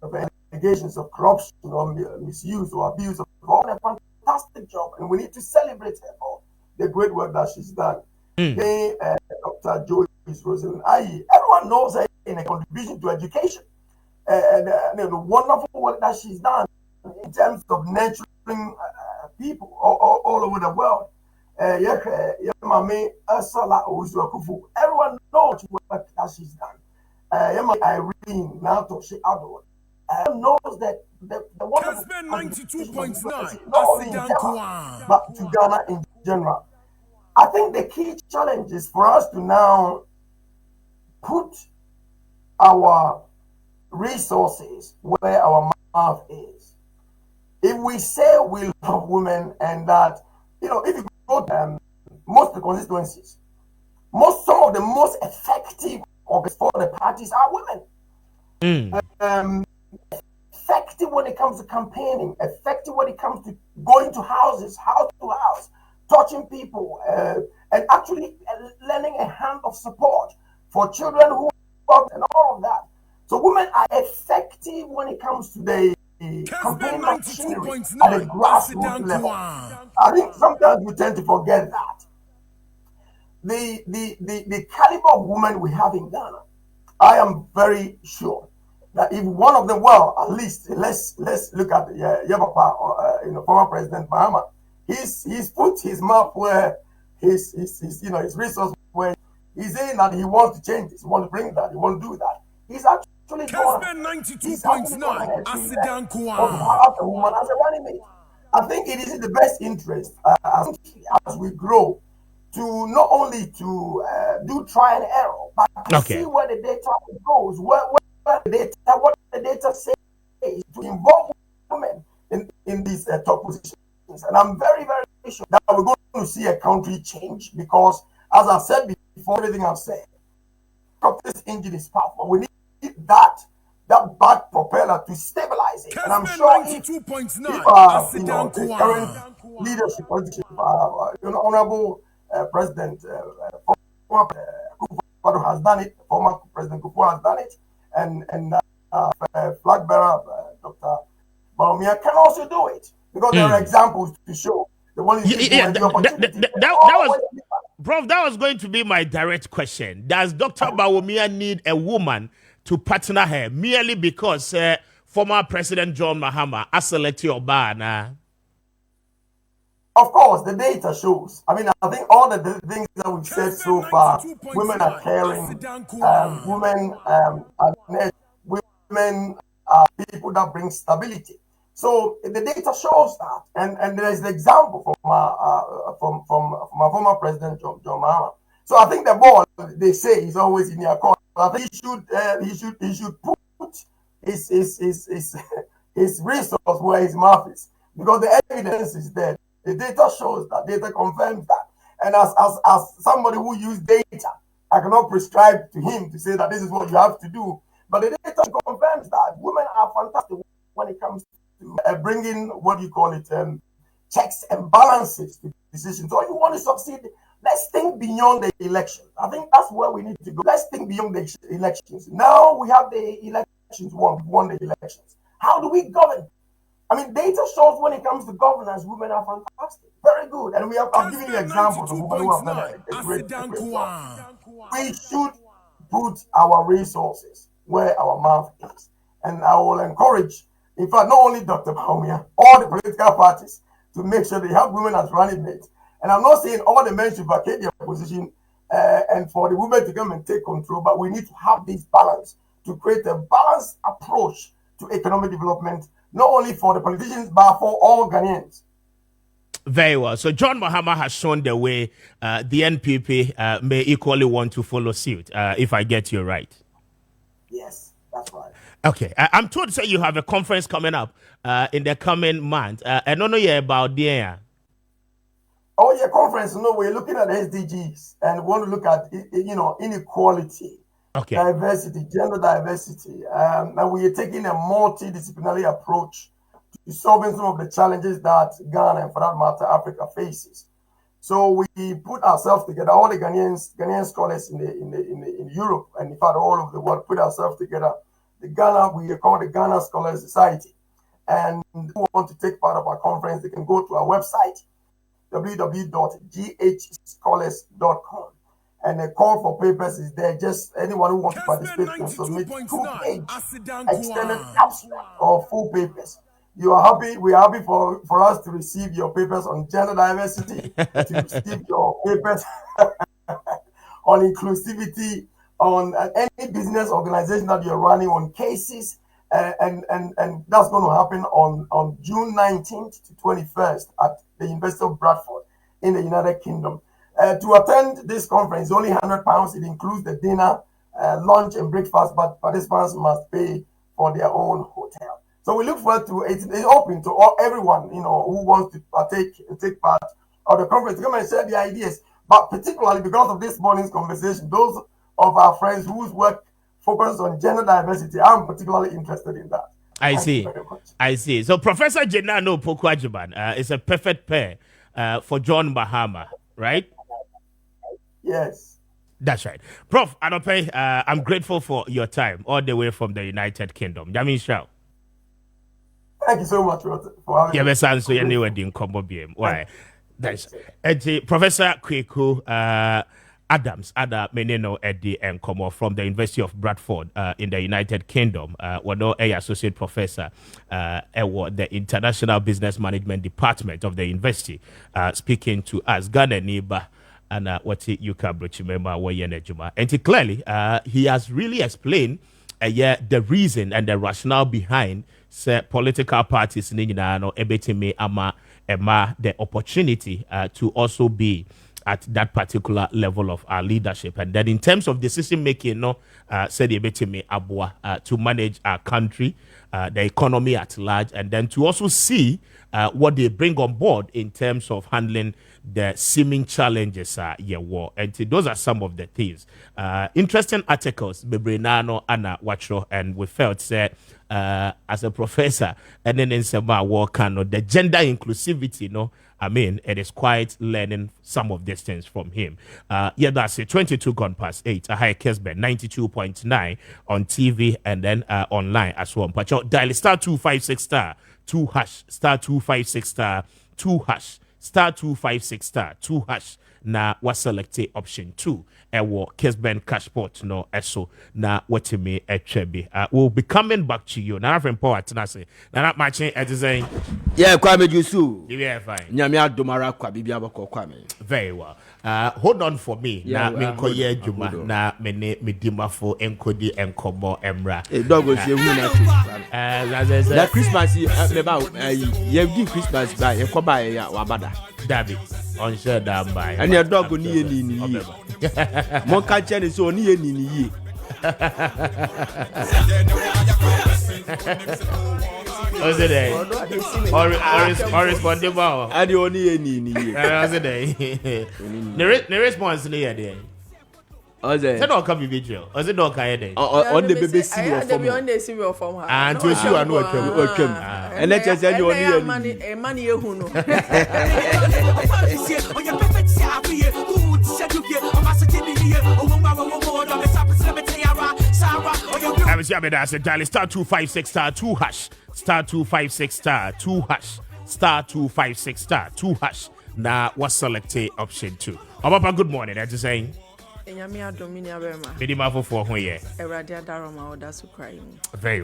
of any allegations of corruption or misuse or abuse of her. A fantastic job, and we need to celebrate her for the great work that she's done. Dr. Joyce Rosalind Ayi, everyone knows her in a contribution to education, and the wonderful work that she's done in terms of nurturing people all over the world. Everyone knows what that she's done. Irene Nantoshi Addo knows that the wonderful Kessben 92.9 not only in Ghana, but to Ghana in general. I think the key challenge is for us to now put our resources where our mouth is. If we say we love women and that, if you go to most of the constituencies, some of the most effective for the parties are women. Effective when it comes to campaigning, effective when it comes to going to houses, house to house, touching people, and actually lending a hand of support for children who and all of that. So women are effective when it comes to the campaign machinery at the grassroots level. I think sometimes we tend to forget that. The caliber of women we have in Ghana, I am very sure that if one of them, well, at least let's look at Yabapa, former President Mahama. He's put his mouth where his resource where he's saying that he wants to change this, he wants to bring that, he wants to do that. He's actually Kessben 92.9 have a woman as a running mate. I think it is in the best interest as we grow to not only to do try and error, but to see where the data goes, what the data says to involve women in these top positions. And I'm very, very sure that we're going to see a country change because, as I said before, everything I've said, this engine is powerful. We need that back propeller to stabilize it. And I'm sure if the current leadership, Honorable President Kufuor has done it, former President Kufuor has done it, and flag bearer Dr. Baumia can also do it because there are examples to show. The one Prof, that was going to be my direct question. Does Dr. Bawumia need a woman to partner her merely because former President John Mahama has selected Obama? Of course, the data shows. I think all the things that we've said so far, women are caring, women are people that bring stability. So the data shows that, and there is the example from my former president John Mahama. So I think the ball, they say, is always in your court. I think he should put his resource where his mouth is. because the evidence is there. The data shows that, data confirms that. And as somebody who used data, I cannot prescribe to him to say that this is what you have to do. But the data confirms that women are fantastic when it comes to bringing, what do you call it, checks and balances to decisions. So you want to succeed, let's think beyond the election. I think that's where we need to go. Let's think beyond the elections. Now we have the elections, won the elections. How do we govern? I mean, data shows when it comes to governance, women are fantastic. Very good. And I've given you examples of women who have done a great job. We should put our resources where our mouth is. And I will encourage, in fact, not only Dr. Baumia, all the political parties to make sure they have women as running mates. And I'm not saying all the men should vacate their position and for the women to come and take control, but we need to have this balance to create a balanced approach to economic development, not only for the politicians, but for all Ghanaians. Very well. So John Mahama has shown the way. The NPP may equally want to follow suit, if I get you right. Yes, that's right. Okay. I'm told to say you have a conference coming up in the coming month. I don't know about the Oh, yeah, conference. No, we're looking at SDGs and we want to look at, inequality. Okay. Diversity, gender diversity, and we are taking a multidisciplinary approach to solving some of the challenges that Ghana and, for that matter, Africa faces. So we put ourselves together, all the Ghanaian scholars in Europe and in fact all over the world put ourselves together. We are called the Ghana Scholars Society, and who want to take part of our conference, they can go to our website www.ghscholars.com. And the call for papers is there. Just anyone who wants to participate can submit 2-page extended abstract or full papers. You are happy. We are happy for us to receive your papers on gender diversity, to receive your papers on inclusivity, on any business organization that you're running, on cases, and that's going to happen on June 19th to 21st at the University of Bradford in the United Kingdom. To attend this conference, only £100. It includes the dinner, lunch, and breakfast, but participants must pay for their own hotel. So we look forward to it. It's open to everyone, who wants to take part of the conference to come and share their ideas. But particularly because of this morning's conversation, those of our friends whose work focuses on gender diversity, I'm particularly interested in that. I see. So Professor Jenano Pokwajiban is a perfect pair for John Mahama, right? Yes. That's right. Prof, Anope, I'm grateful for your time all the way from the United Kingdom. Yamin Shao. Thank you so much for having me. So anyway, why? That's Professor Kweku Adams, Ada Meneno Eddie and Como from the University of Bradford in the United Kingdom. Wano a associate professor at the International Business Management Department of the university, speaking to us, Ghana neighbor. And what you can remember, and clearly, he has really explained the reason and the rationale behind political parties the opportunity to also be at that particular level of our leadership. And then in terms of decision making, to manage our country, the economy at large, and then to also see what they bring on board in terms of handling the seeming challenges and those are some of the things. Interesting articles, Bebrenano, Anna Wacho, and we felt as a professor, and then in some the gender inclusivity, it is quite learning some of these things from him. That's it. 22 gone past 8. I Kessben 92.9 on TV and then online as well. But dial star 256 star 2 hash star 256 star 2 hash star 256 star 2 hash. Na was selected option 2 ewo Kessben Cashport no eso na watimi etwebi. We'll be coming back to you. Now from power tenase. Na not matching saying Kwame Jusu. Yeah, fine. Nyame adomara kwa bibia bako Kwame. Very well. Hold on for me. Na minkoye juma na medimafo enkodi enkomo emra. Dog go say who na that Christmas you give Christmas by e ko buy ya wabada. Dabi on share that by. And your dog ni ye ni ye. Mo ka che so ni ye ni ye. Was it there? Or responsible? I the only any. Was it there? The response near there. Was it? Don't come video. Was it not kind on the baby serial from her. And to you are not welcome. And let us say you only money who know. I was here, I said, dial star 256 star 2 hash, star 256 star 2 hash, star 256 star 2 hash. Now, what's selected option 2? Papa, good morning. I just saying. Very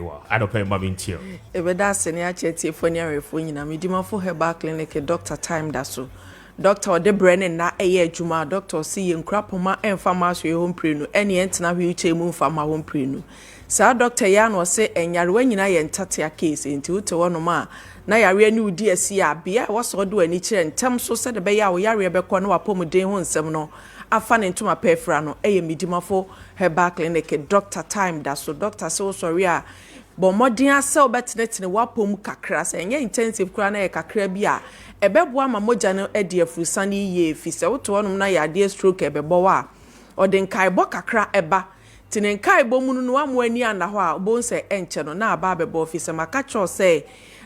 well. I don't pay mommy until. That's senior chetty for near phone. Medima for her back clinic, Doctor Time Dasso. Doctor de Brennan na eye juma doctor see en krapoma en pharmacy home prenu ene entina wheelchair mu fama home prenu sa doctor ya no se enyarwa nyina ye ntatea case enti wote wono ma na yare ani udi asi a bia wo so do ani kire ntam so se de be ya wo yare be ko no apomuden ho nsem no afa ne ntoma pefra no eye midimafo herbal clinic Doctor Time Dasso doctor so sorry a bo modern asel betnetne wapom kakra se enye intensive kura na ye kakra bi a ebebo ama moja no edi afusani ye fi se woto onum na yade stroke ebebo wa odin kaibo kakra eba tinen kaibo munu no amu ani anda ho a bo nse enche no na aba bebo office maka cho se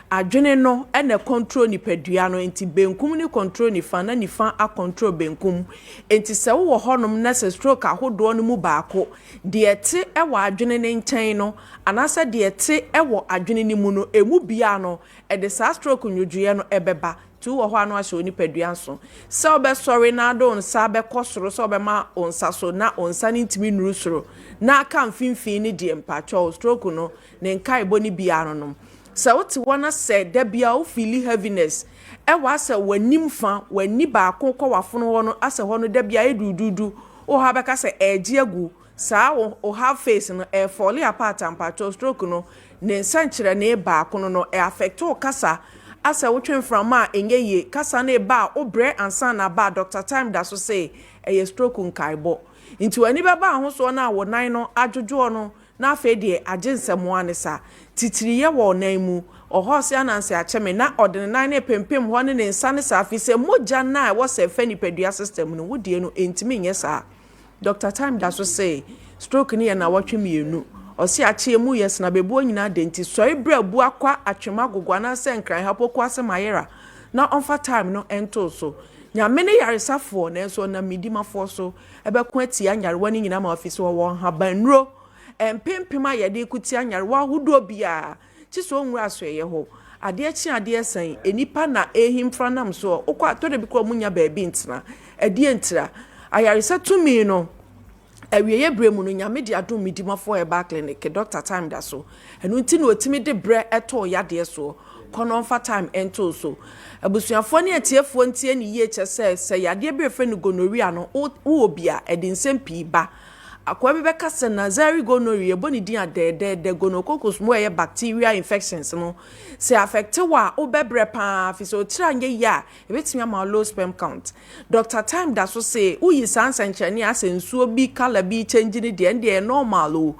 adwene no ene control ni pedua no enti benkum ni control ni fa na ni fa a control benkum enti se wo honum na se stroke ahodo no mu baako de ete ewo adwene ne nchen no anasa de ete ewo adwene ni mu no emu bia no e de sa stroke nyudue no ebeba tu wo ho anu ahye oni pedua nso se obe sorry na do nsa be kosoro se obe ma onsa so na onsa ni ntimi nuru soro na aka mfimfin ni de mpacho stroke no ne nkai bo ni bia no no so what wanna say debia o feel heaviness e wa say wanim fa wani ba akokọ wafono ho no ase ho no debia edududu o ha beka say eje agu sa o have face no e fall apart and patch stroke no ne nsankyere na e ba akono no e affect o kasa ase wo twen from a enye ye kasa na e ba o bre ansa na ba Doctor Time Dasso say e stroke nkaibo into ani beba ho so na wo nan no adwojo no na afa de agensemo anesa titiriye wo nan mu ohose ananse acheme na odene nan ne pempem ho ne nsa ne safi se moja na wo se fa nipadua system no wodie no entimi nye sa Doctor Time Dasso say stroke ni na watwe mienu osi ache mu yes na bebu nyina denti so ebra bu akwa atwema gogwa na se nkran hapokwa se mayera na onfa time no ento so nyame ne yaresafo na so na midimafo so ebekwa tia nyarewa ni nyina ma office wo habanro empempema yede kuti anyarewa hudo bia chiso nwura so ye ho ade chi ade san enipa na ehimfra nam so okwa atode bi ko munya ba bi ntina ade ntira ayaresa tumi no awieye bremu no nyame de adom midimafo herbal clinic Doctor Time Dasso enu nti no otimi de bre eto yade so kono fa time ento so abusuafo ne atiefo ntie ne ye kyese se yade be fe no gonorrhea no wo bia ede nsempi ba akwa bi beka se na zari gonorrhea boni din adede gonococus mo ye bacteria infections no se affect wa obebre pa fi so tranye ya ebetimi ama low sperm count Doctor Time Dasso say uyi sansanchani asensuo bi color bi change ni de normal o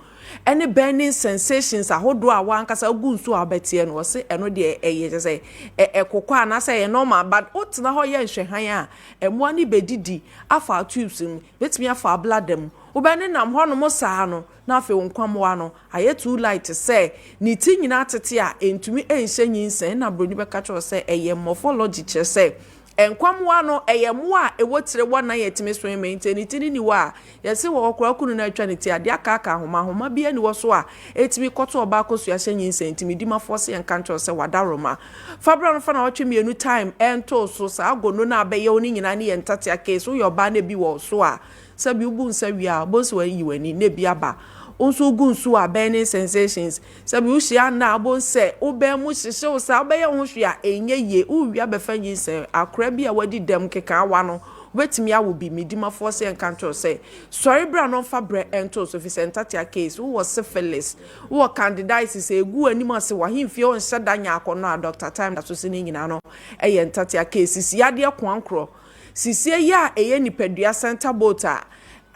any burning sensations ahodo a wankasa gunsu abetie no se eno de eye say ekokwa na say normal but otna ho ye nhwehan a emo ani bedidi afa tubes mu betimi afa bladem ubene nam ho no mo saa no na afi nkwamwa no aye too light say ni ti nyina tete a entumi enhye nyinsen na broni beka cho say eye morphology che say enkwamwa no eye mo a ewotire wona yetime so maintain ti ni wa yesi wo okura kunu na atwa ne ti ade aka homa bia ni wo so a etimi koto oba kosu ahye nyinsen ntimi di ma force en kancho say wadaroma fabra no fa na otwe mienu time ento so sa agono na abaye oni nyina ne yentati case wo yoba na bi wo so a sabi ubu nsawi a boso wa yiwani ne bi aba onso gunsu a burning sensations sabi ushia na abonse obe mu hihye wo sa obe ye ho hwea enye ye uwia befa nyinse akra bi a wadi dem keka awa no wetimi awo bi midima force en kanto say sorry bra no fa bre ento so fi sentatia case who was syphilis who candidiasis egu anim ase wa himfie on sheda nya akono a Doctor Time Dasso se ni nyina no eye ntatia case si ade kwankro sisie ya eye nipadua center boat a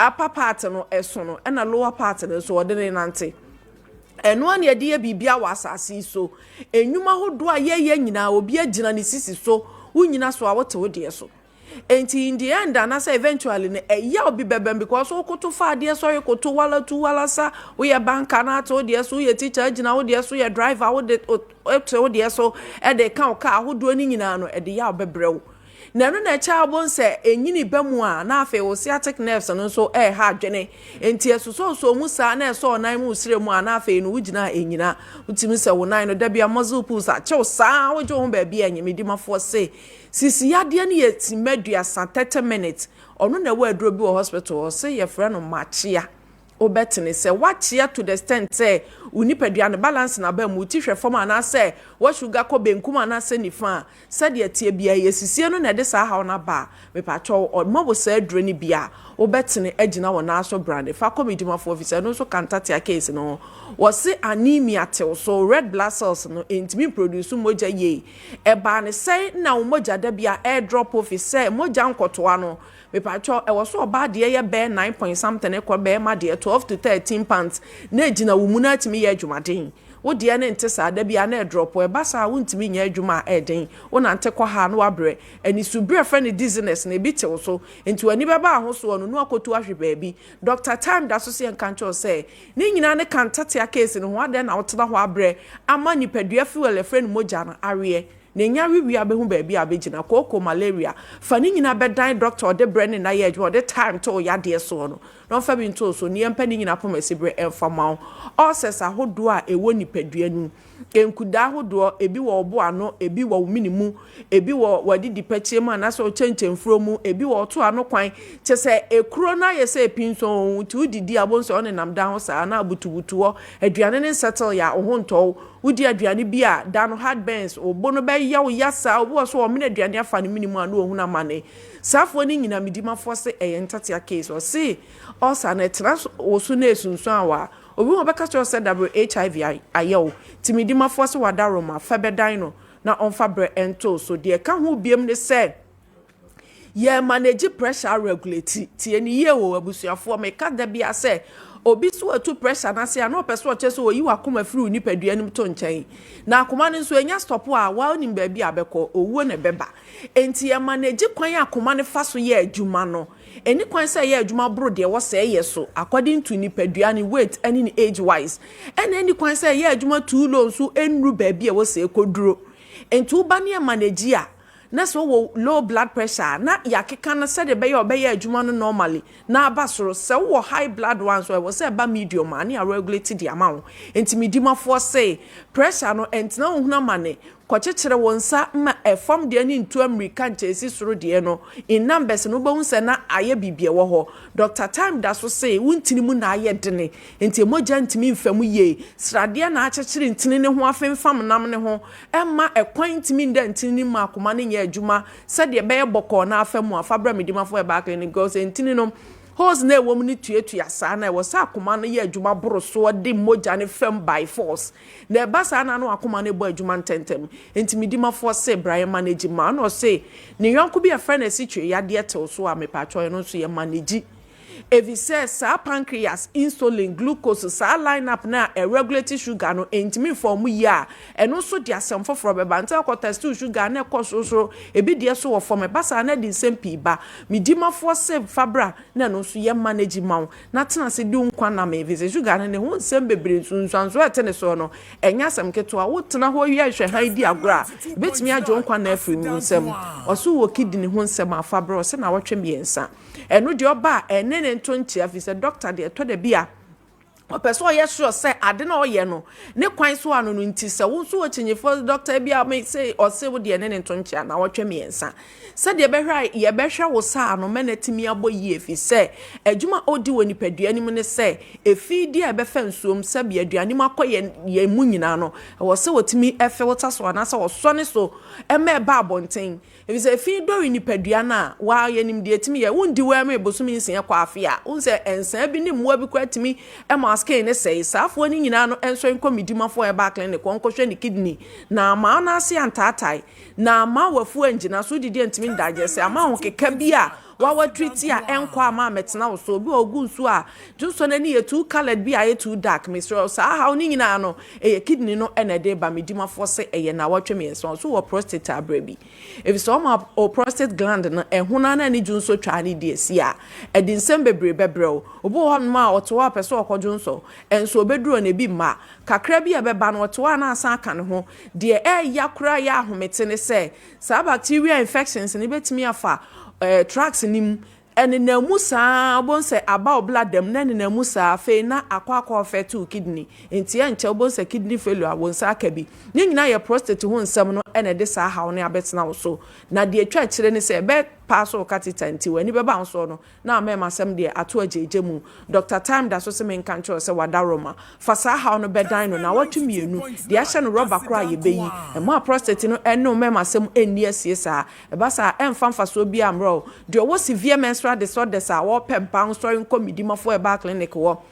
upper part no eso no na lower part no so odene nante eno ane ade bibia wa asase so enwuma hodo a ye nyina obi agina ne sisi so wunyina so a wote wode so enti in the end and say eventually ne eya obi bebem because okoto fa ade so yokoto wala tu wala sa we ya banka na to de so ye teacher agina wo de so ye driver wo de so e de kan ka hodo ni nyina no e de ya obebrew na no na cha bon se enyini bamu a na afa wo sciatic nerves no so ha adwene enti so musa na so nan mu sire mu a na afa no wugina enyina utimi se wo nan no da bia muscle pulse a chew sa wo jo ho ba bia nyimedi mafo se sisi yade ne yeti medua san 30 minutes ono na wa aduro bi wo hospital o se ye frɛ no Maakye obetene se wachia to the extent say unipadua ne balance na ba mu ti hwɛ form ana say wa sugar ko benkum ana say nifa se de tie bia yesisie no na de sa ha na ba me patcho odmo bo sa aduro ni bia obetene agina wona aso brand fa comedy mafo officer no so kantatia case no was anemia tel so red blood cells no intimi produce moja ye e ba ne say na moja da bia air drop officer moja nkotoa no me patcho e was so bad ye be 9 point something e ko be ma de 12 to 13 pounds na agina wo mu na timi ye adwumaden wo de ne nte sa da bia na drop e ba sa wo ntimi nya adwuma e den wo na nte kwa ha no abre ani subre friend dizziness na bi tel so enti wani beba ahoso no no akotu ahwe baabi Dr. Time da so se enkancho say ni nyina ne kantatia case no ho ade na wotena ho abre ama nipadua fuel friend moja na awe nenya wiwi abehu baabi abegina koko malaria fani nyina bedan doctor de brand na ye adwo de time to ya de so no no fa bi nto so ni empa ni nyina pomasibre enfama ulcers ahodo a ewo nipadua nu enkuda ahodo ebi wo obo ano ebi wo minimu ebi wo wadidi pachie mu na so chenchenfro mu ebi wo to ano kwan chese ekuro na ye se pinso ti udidi abonso on nam da ho sa na abutubutu wo aduane ne settle ya ohonto udi aduane bi a da no hard burns obo no be ya wo yasa obo so o mena aduane afa ne minimu anu ohuna mane safo ni nyina midima force entatia case o se osa na trans osu na esunsun awa obi mo beka cho se HIV ayo timidima force wada roma fa bedan no na onfa bre ento so de ka ho biem ne se ye manage pressure regulate tie ni ye wo abusuafo me ka da bia se obi so atu pressure na se na opeso o cheso oyi wakoma firi nipadua nim to nchen na akoma ne nso enya stop a wa nim ba bi abekọ owuo ne beba enti ye manage kwan akoma ne fa so ye adwuma no eni kwan say ye adwuma bro de wo say ye so according to nipadua ni weight and in age wise eni kwan say ye adwuma too low so enru ba bi e wo say koduro enti uba ne manage a na so wo low blood pressure na yakeka na se de be ye obeye adwuma no normally na abasoro se wo high blood one so wo se ba medium ani a regulate the amount enti midima for say pressure no enti na ohuna mane kwachechere wonsa ma efom de ani ntu America nchesi soro de no in numbers no bo hunse na aye bibie wo ho Dr. Time da so say wuntini mu na aye dene enti moja ntimi mfamu ye srade na achechere ntini ne ho afemfam nam ne ho emma ekwan ntimi nda ntini ma akoma ne nya adwuma se de be boko na afamu afabra medima fo e back clinic go say ntini no hos na ewom ni tuatua sa na wo sa akoma no ye adwuma boro so de moja ne fam by force na eba sa na no akoma ne bo adwuma ntentem enti midima fo se Brian manage ma no say ne yonko bi a friend asitwe ya de etel so a mepatwo no so ye manage Evi says sa pancreas, insulin, glucose, sa line up na a regulatory sugar no intimi form ya and also dia some for banta ko test sugar na ko so ebi dia so for me basa na di sempi ba midima for save fabra na no so ye manage ma na tena se di nkwa na me evi sugar na ne ho nsem bebre sunsun so etene so no enya sam keto wo tena ho ye hwe han di agora betimi ajo nkwa na afri mu nsem oso wo kidney ho nsem afabra o se na wotwe miensa eno de oba ene ntonchi afise doctor de to de bia opeso ye sure say ade na oye no ne kwan so anu nti se wo so chinyefo doctor bia me say o se wo de ene ntonchi na wotwe miensa se de be hwa ye be hwa wo sa anu menatimi aboyi afise adwuma odi woni padua nim ne se efi di e be fa nsuom se bia aduane makoye ye mu nyina no wo se wotimi efe wota so na se wo so ne so e me ba abonten if say fi do ni padua na wa ye nim de etimi ye wundi wa me bosumi nsen kwa afia unse ensan bi ni mwa bi kwa timi e maske ne sei safo ni nyina no enso nko midimafo e ba clinic konko hwe ni kidney na ma na ase antatai na ma wafu angina so didi ntimi ndaje se ama ho keka bi a wa treat ya enkwa ma metena wo so bi ogu nso a junso na ni ye too colored bi a ye too dark Mr. Sa how ni nyina no kidney no ene de ba medima for se na watwe me so wo prostate abrabi if so ma o prostate gland no ehuna na ni junso twa ni de si a edi nsem bebre bebreo obo ho ma oto wa pese okodwo nso enso obeduro na bi ma kakra bi abeba no oto wa na asa aka ne ho de yakura ya ahomete ne se sa bacteria infections ni betimi afa tracks nim ene na musa bonse aba obla dem na na musa fe na akwa fe to kidney enti ya nche bonse kidney failure abonsa akabi ni nyina ye prostate ho nsam no ene de sa hawo ne abetena wo so na de atwa kire ne se be paso katita nti wani beba nso no na mema sem de ato ajeje mu Dr. Time da so se men kan cho se wadaroma fa sa hawo no bedan no na watumienu de ahye no rubber kra ye beyi e ma prostate no eno mema sem enni asie sa e ba sa emfa so bi amro de wo severe menstrual disorders a wo pempa nso nko midima fo e ba clinic wo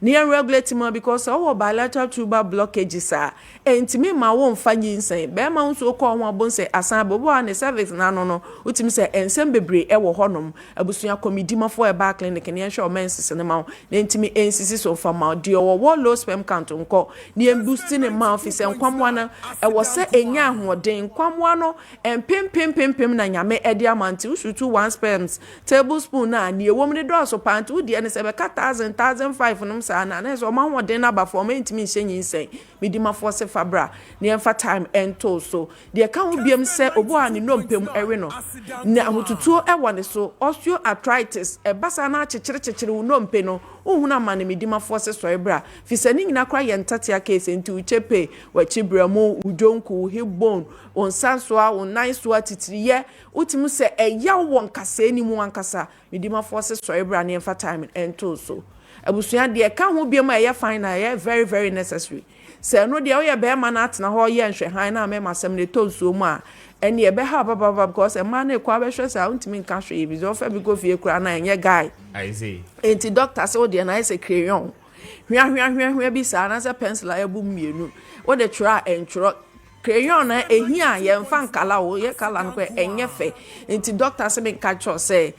near regulate more because our bilateral tuber blockages are entimi ma wo mfa nyinsen be ma nso ko ho abonse asan bobo an service na no utimi se ensem bebre e wo honom abusua komidima for e ba clinic ne enhwe o menses ne ma na entimi ensisi so fa ma de wo low sperm count nko ne boosting ne ma office nkwamwa na e wo se enya ahoden nkwamwa no empem na nyame e de amanti ushutu 1 sperms tablespoon na ne ewom ne do so pant udi ne se be 1000 no sana na so ma hoden na ba for mentimi nhyenyin sen medima force fabra ne emfa time ento so de ka ho biem se obo ani no mpem ewe no na ahotutuo e wone so osteoarthritis e basa na chechire no mpe no ohuna ma ne medima force so ebra fisani nyina kra ye ntatia case enti uchepe wachibramu udonku hibone onsanso a onanso atitiriye utimu se eya won kasa ni mu ankasa medima force so ebra ne emfa time ento so abusua de ka ho biem a ye fine na ye very very necessary se no de o be ma na atena ho ye nhwe han na me masem ne tonsuo mu a ene ye be ha baba because e ma na ekwa be hwe sa untimi nka hwe ye bi zo fa bi go fie kura na enye guy I see enti doctor say o de na say crayon hwia bi sa na say pencil a ebu mienu o de try entro crayon na ehia ye mfa nkala wo ye kala no enye fe enti doctor say me catch say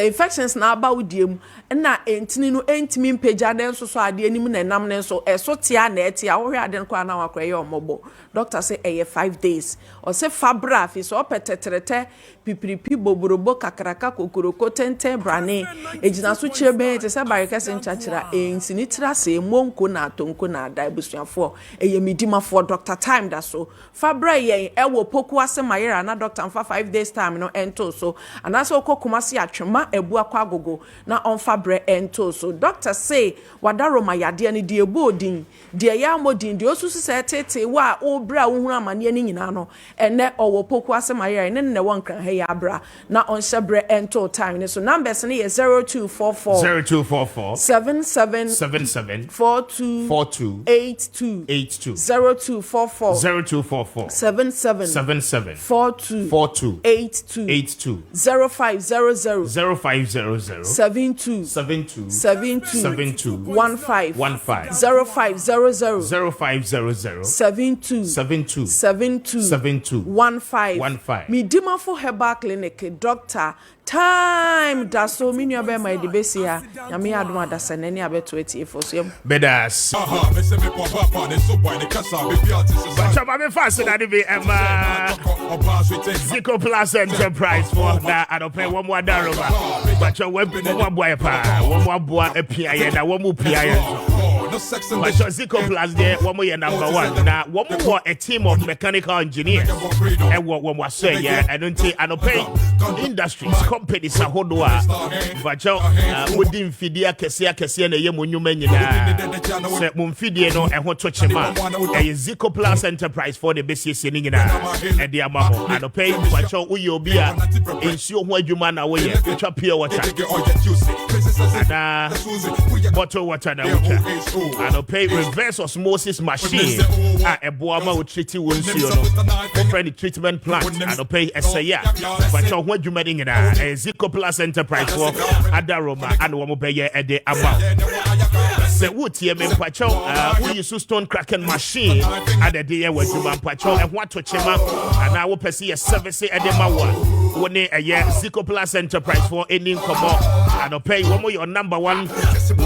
infections na aba udiem na entini no entimi mpeja den so ade anim na nam ne so eso tia na etia wo hwe ade no kwa na wakra ye omobo doctor say 5 days o say fabra fi so petetrete pipiripi boborobo kakraka kokoroko tenten brane ejina so chirebe te say barika se nchachira ensini tira se monko na atonko na ada busuafo midima for Dr. Time da so fabra yen ewo poku ase mayera na doctor for 5 days time no ento so anase okokuma se atwema ebu akwa agogo na on fabre ento so doctor say wadaroma yade ne de ebu odin de ya modin de osusu se tete wa obra wo hu amane ni nyina no ene owo poku ase mayera ne won kran he ya abra na on shabre ento time ne so numbers ne ye 0244 77 42 82 0244 77 42 82 0500 72 15 midima for herbal clinic Dr. Time da so minyo be my de besia na me adoma da sanani abeto eti for so bedas but me fast na de be Zico Plus Enterprise for na adope wo mo adaroma but you we mo boy pa wo mo boa apia na wo mo pia but Zico Plus there wo mo ye number 1 na wo mo a team of mechanical engineers e wo mo say yeah and until adope industries companies ahodoa but wodin fidie akese na ye monwuma nyina se mo fidie no e ho to chema e Zico Plus Enterprise for the business ni nyina e de amaho adope but uye obi a ensuo ho adwuma na wo ye twa pure water ana bottle water na water adope reverse osmosis machine a eboa ma o treat wo nsuo no friend treatment plant adope esaya but ho adwuma ni nyina Zico Plus Enterprise for adaroma and wo mo beye e de ama se wotie me mpacho we use stone cracking machine and the day we do mpacho e ho atochema and I will pursue a service e de mawa One a year, Zico Plus Enterprise for any common. And I'll pay one more your number one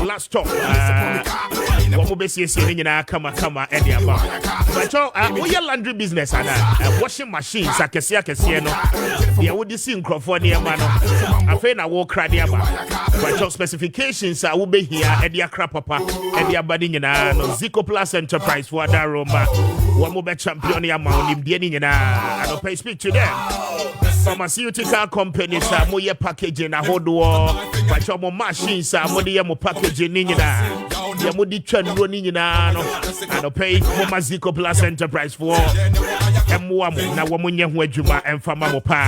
last stop. One more basis in come any about. But we are laundry business and washing machines. I can see no. Yeah, would you see in Crawford near man? I feel I walk right here. But your specifications I will be here at the crap papa and the body in Zico Plus Enterprise for that Roma. One more champion amount in the and I'll pay speak to them. Pharmaceutical companies are more packaging a whole door, but your machines are more packaging in Yamudi running in and I'll pay Mama Zico Plus Enterprise for M1 now Wamunya Wejuma and Famamopa.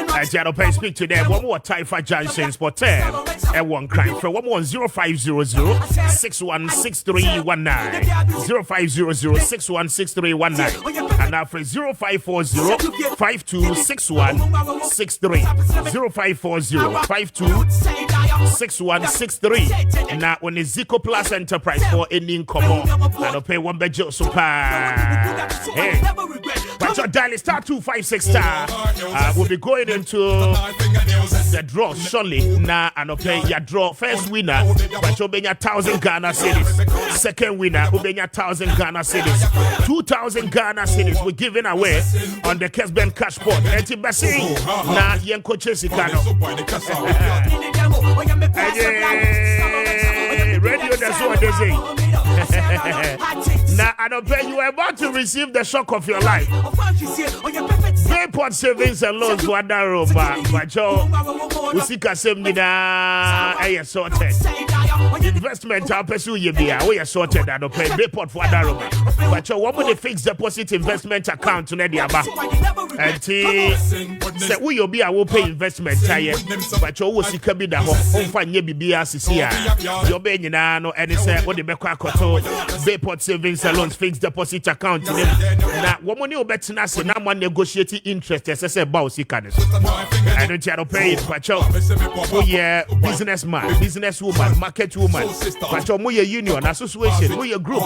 I shall pay speak to them. One more Taifa Junctions for 10 and one crime for 0500-616319 0500-616319 and now for 0540-526163 0540-526163 now on the Zico Plus Enterprise for any common and I'll pay one bedjo super. Hey, but your dial is star 256 star. We'll be going into the draw shortly now and I'll pay your draw first winner but you'll be 1,000 Ghana cedis. Second winner will be 1,000 Ghana cedis. 2,000 Ghana cedis we're giving away on the Kessben cash pot. Eti basi na yenko chesikano. Radio that's what they say. Now I don't pay you are about to receive the shock of your life. Payport savings and loans for that room, but you usika semina aye sorted. Investment I pursue you be we are sorted and pay Payport for that room. But you want the fixed deposit investment account to the aba. And say we will be I will pay investment tie. But you usika be the home find ye be asisia. You be na no and say what the bekwa koto Payport savings and loans fixed deposit account to them. Na woman you bet na say na man negotiating interest as I say about sikanes. I don't try to pay it but you yeah businessman, businesswoman, market woman, but you union, association, we a group.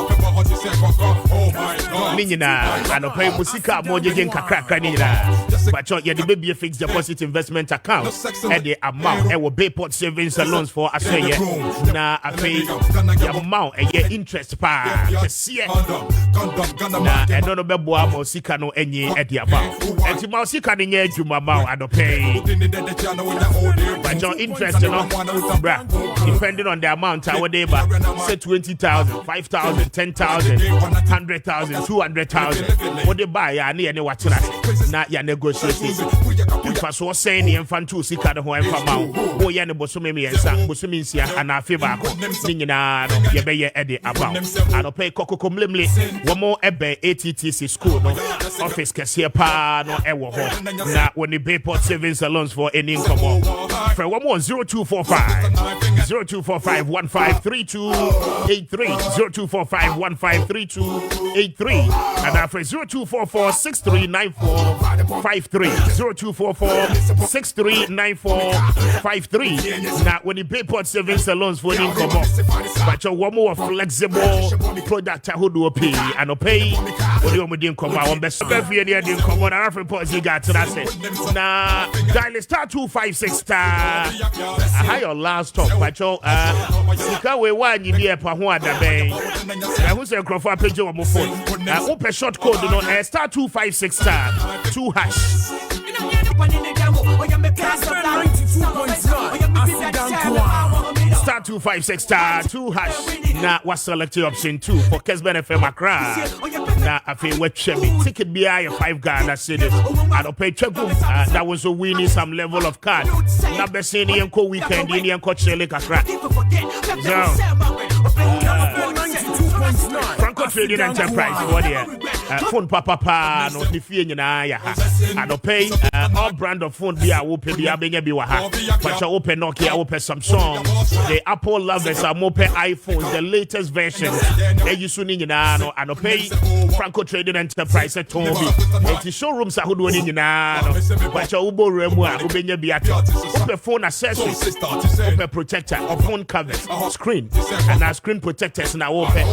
Nina, I don't pay musika more than kakra nina. But you the baby fixed deposit investment account and the amount and will Payport savings and loans for a say na I pay the amount and your interest pa. Na I don't know beboa musika no any at the amount. And the musika ni nye juma mau I don't pay. But your interest, you know, depending on the amount, our neighbor say 20,000, 5,000, 10,000, 100,000, 200,000. What they buy, I need any watching us. Not your negotiating. If I saw saying the infant to see kind of who I'm from, oh, yeah, the Bosumi and Sam Bosuminsia and our favor, singing out, you pay Eddie about. I don't pay Coco Comlimley, one more Ebe ATTC school, no office cashier pa, no ever. Now, when the Payport savings and loans for any income, for 0245 153283 0245153283 and after 0244639453 0244639453 now when the Payport savings and loans for income but you one more flexible product who do pay and pay what you didn't come out best every year didn't come on our reports you got to that say now dial star 256 star your last talk but you sika we one you be pa ho adaben na who say crofo page on my phone open short code no star 256 star 2 hash star 256 star 2 hash na was selected option 2 for Kessben FM Accra na afi watch me ticket be I 5 Ghana cedis I don't pay chegum that was a winning some level of card na be saying yanko weekend in yanko chele kakra Franco Trading Enterprise for there phone papa no the fee nyina ya ha I don't pay all brand of phone be I will pay be abenya bi wa ha but you open Nokia open Samsung the Apple lovers are more pay iPhones the latest version e yusu ni nyina no I don't pay Franco Trading Enterprise at home the showrooms are who ni nyina no but you ubo remu a ubenya bi ato open phone accessories open protector of phone covers screen and our screen protectors now open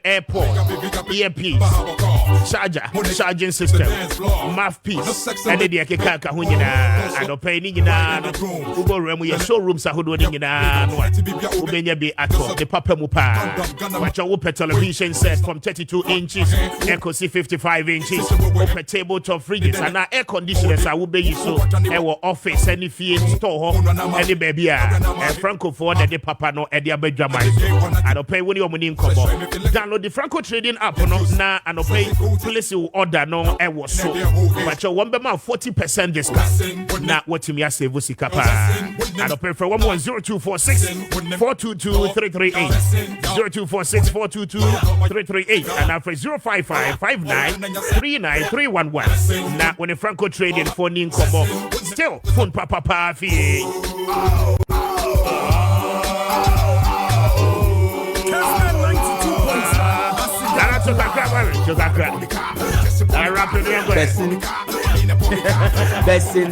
airport earpiece charging system, mouthpiece, and the Akaka Hunina, and Opinina, Ugo Remu, showrooms are holding in Ubenya be at all, the Papa Mupa, but your Whooper television set from 32 inches, Echo C 55 inches, Whooper tabletop fridges, and our air conditioners are Ube so, our office, any fee store, any baby, and Franco for the Papa no, and the Abedjama, and pay when you're winning come download the Franco trading app, no, na, and pay, place your order, no, and was so, but your 40% discount, not what you say, Vusikapa, and pay for 0246 422 338, 0246 422 338, and after 055 59 39 311. Now, when the Franco trading for Nin Kobo, still phone papa fee. Bessin.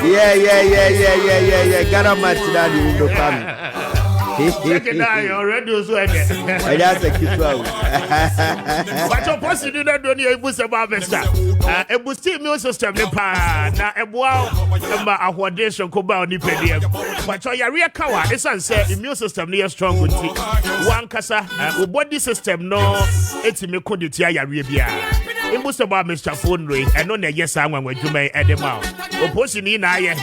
Yeah. Got a match that you will come. Check it out, your radio so again. That's a cute one. But your person do not do any boost about Mr. A boost immune system, the pan. Now, a wow, a what could buy on the PDM. But your real cover, it's unsaid immune system near strong with one casa, body system, no, it's me could it ya Arabia. It boost about Mr. Phone ring, and on the yes, I'm when you may add them out. Opposing in I.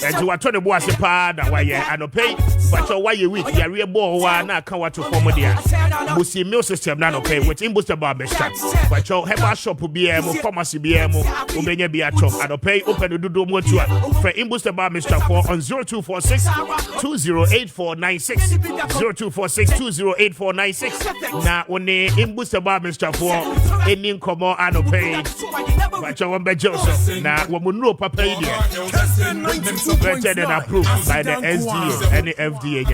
And to what the boss a pad, and why I don't pay, but why you with your real ball, now come what to form there. Musi meal system, none pay with Imbuster Barbershop. But your have a shop will be a pharmacy be a Ubenya be a chop. I don't pay open to do more to it for Imbuster Barbershop on 0246 208496 0246 208496. Now, when the Imbuster Barbershop for any come on, I don't pay. But your one bed Joseph. Now, when we know Papa better than approved by the SDA and the FDA.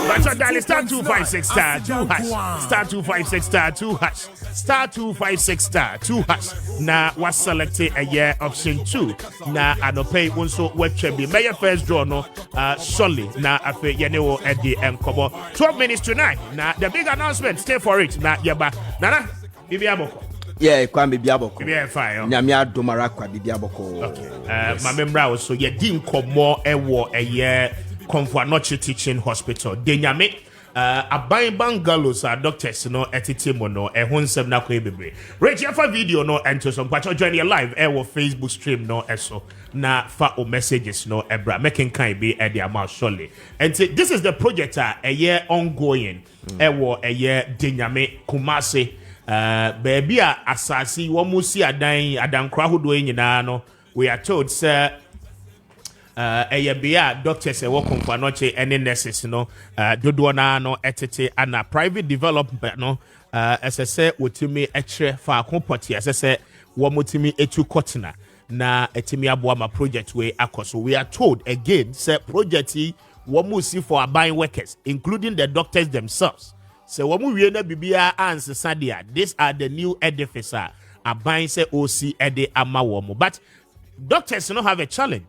But your dial is star 256 star 2 hash. Star 256 star 2 hash. Star 256 star 2 hash. Now, was selected a year option 2. Now, I don't pay one so what should be. May first draw no solid. Now, I feel you know at the end. 12 minutes tonight. Now, the big announcement, stay for it. Now, Yaba. Nana, Ibiaboko. Yeah, Kwame Biaboko. Yeah, fine. Nyamia Domarakwa Biaboko. Okay. My member so you didn't come more a year Kwame Teaching Hospital. Denyame aban bungalows are doctors no etitimo no ehonsem na kwa bebre. Rate your video no ento some kwacho join your live our Facebook stream no eso na fa o messages no ebra making kind be at their mouth surely. And this is the project a year ongoing. A year Denyame Kumase. Baby asasi wamusi adankra hodo nyina no we are told sir bia doctors e work for noche any nurses no dodo na no etete ana private development no ss wotimi ekre fa kompoti ss womotimi etu kotena na etimi aboa ma project we akoso. We are told again sir project womusi for aban workers including the doctors themselves. So when we na bibia answer sadia, these are the new edifices. Aban say OC ede amawomo. But doctors don't have a challenge.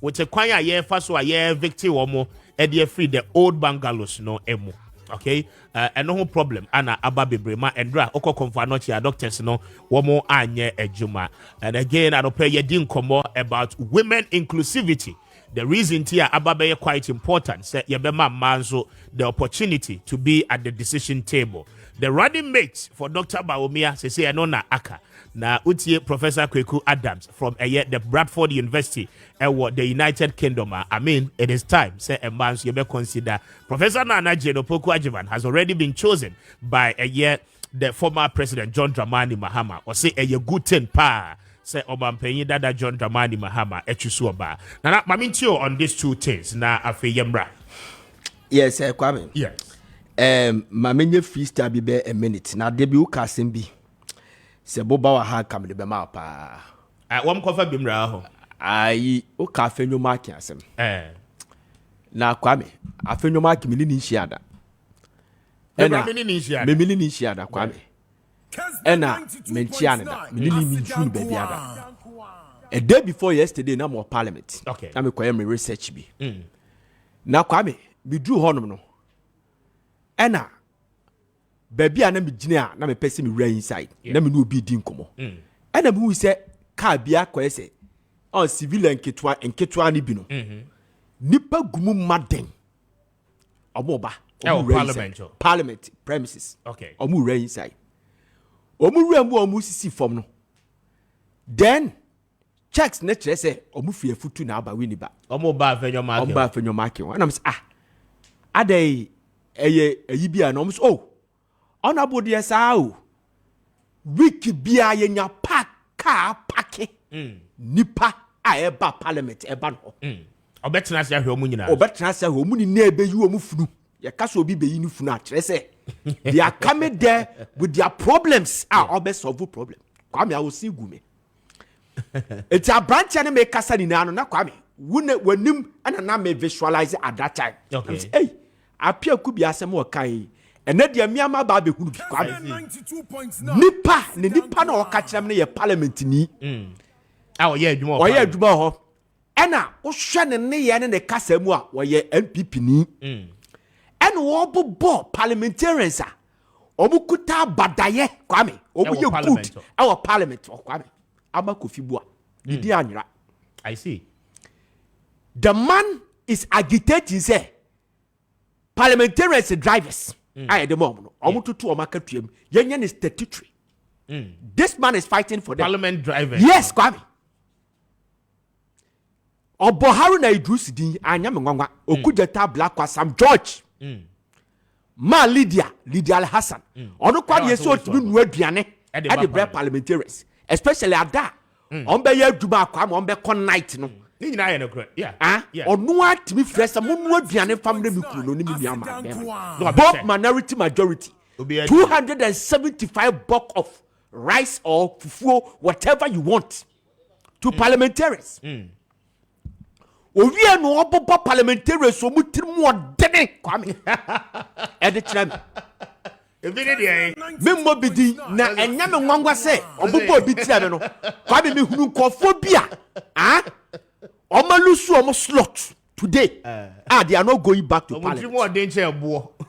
With a kwanya year first or year victim womo ede free the old bungalows no emu. Okay? And no problem. Ana ababebre ma endra oko konfa no chia doctors no womo anye ejuma. And again I don't pay ye din komo about women inclusivity. The reason here Ababe quite important. Say Yabema Manzo the opportunity to be at the decision table. The running mates for Dr. Baumia say Anona Aka. Na utie Professor Kweku Adams from the Bradford University the United Kingdom. I mean, it is time. Say a man you may consider Professor Nana Jenopoku Ajivan has already been chosen by the former President John Dramani Mahama. Or say a good 10 pa. Say Obampenyi Dada John Dramani Mahama echusuoba. Now mamintio on these two things na afe yembra. Yes, Kwame. Yes. Mamenye freestyle bi be a minute. Na debi uka sembi. Se boba wa ha kam de be ma pa. Wam kofa bimra ho. Ai uka afenyo maki asem. Na Kwame, afenyo maki mi ni hia da. Ena me mini ni shiada Kwame. Ena menchiane da. Mini ni nchu baby ada. A day before yesterday na mo parliament. Okay. Na me koye me research bi. Na Kwame, me dru honom no. Ena baby a na me gina na me pese me wura inside. Na me no obi di nkomo. Ena me hu se car bia koye se on civilian nketwa ni bi no. Nipa gumu maden. Omoba. Parliament premises. Okay. Omu wura inside. Omu wura mu omu sisi form no. Then checks na kire say omu fie futu na aba wini ba. Omu ba fenyo market. Omu ba fenyo market. And I'm say adey eyi bia na omu so honorable dey say wiki bia ye nya car parking. Nipa a eba parliament eba no. Obetena se ahwe omu nyina. Obetena se ahwe omu ni na ebe yi omu funu. Ye kasa obi be yi ni funu a kire say they are coming there with their problems. Obe solve problem. Kwame I will see gume. It's a branch and make kasa ni na no na Kwame. Wanim and na me visualize at that time. Okay. Hey, Appiah Kubi asem o kai. Ene de miama ba be hunu bi Kwame. 92.9. Nipa na o ka kire me ye parliament ni. Oye adwuma o. Oye adwuma ho. Ena wo hwe ne ye ne kasa mu a wo ye MPP ni. And wo parliamentarians a omukuta badaye Kwame omu ye good our parliament Kwame aba Kofi Bua didi anyira. I see. The man is agitating say parliamentarians drivers aye the mom no omututu o makatuam yenye ne statutory. This man is fighting for them. Parliament drivers. Yes Kwame. Oboharu na idrusi din anya me ngwangwa okujeta black kwa Sam George. Ma Lydia Al Hassan. Ono kwa ye so timi nu aduane e de bre parliamentarians especially ada. On be ye aduma akwa ma on be con night no. Ni nyina ye no kro. Yeah. Ono atimi fresa mo nu aduane famre mi kuro no ni mi ama. Both minority majority. 275 buck of rice or fufu whatever you want to parliamentarians. Owie no obobo parliamentarians so mutirimu odene Kwame e de kire me ebine de memmo bidi na enya me nwangwa se obobo obi tire me no Kwame me hunu nkofo bia omalusu omo slot today they are not going back to parliament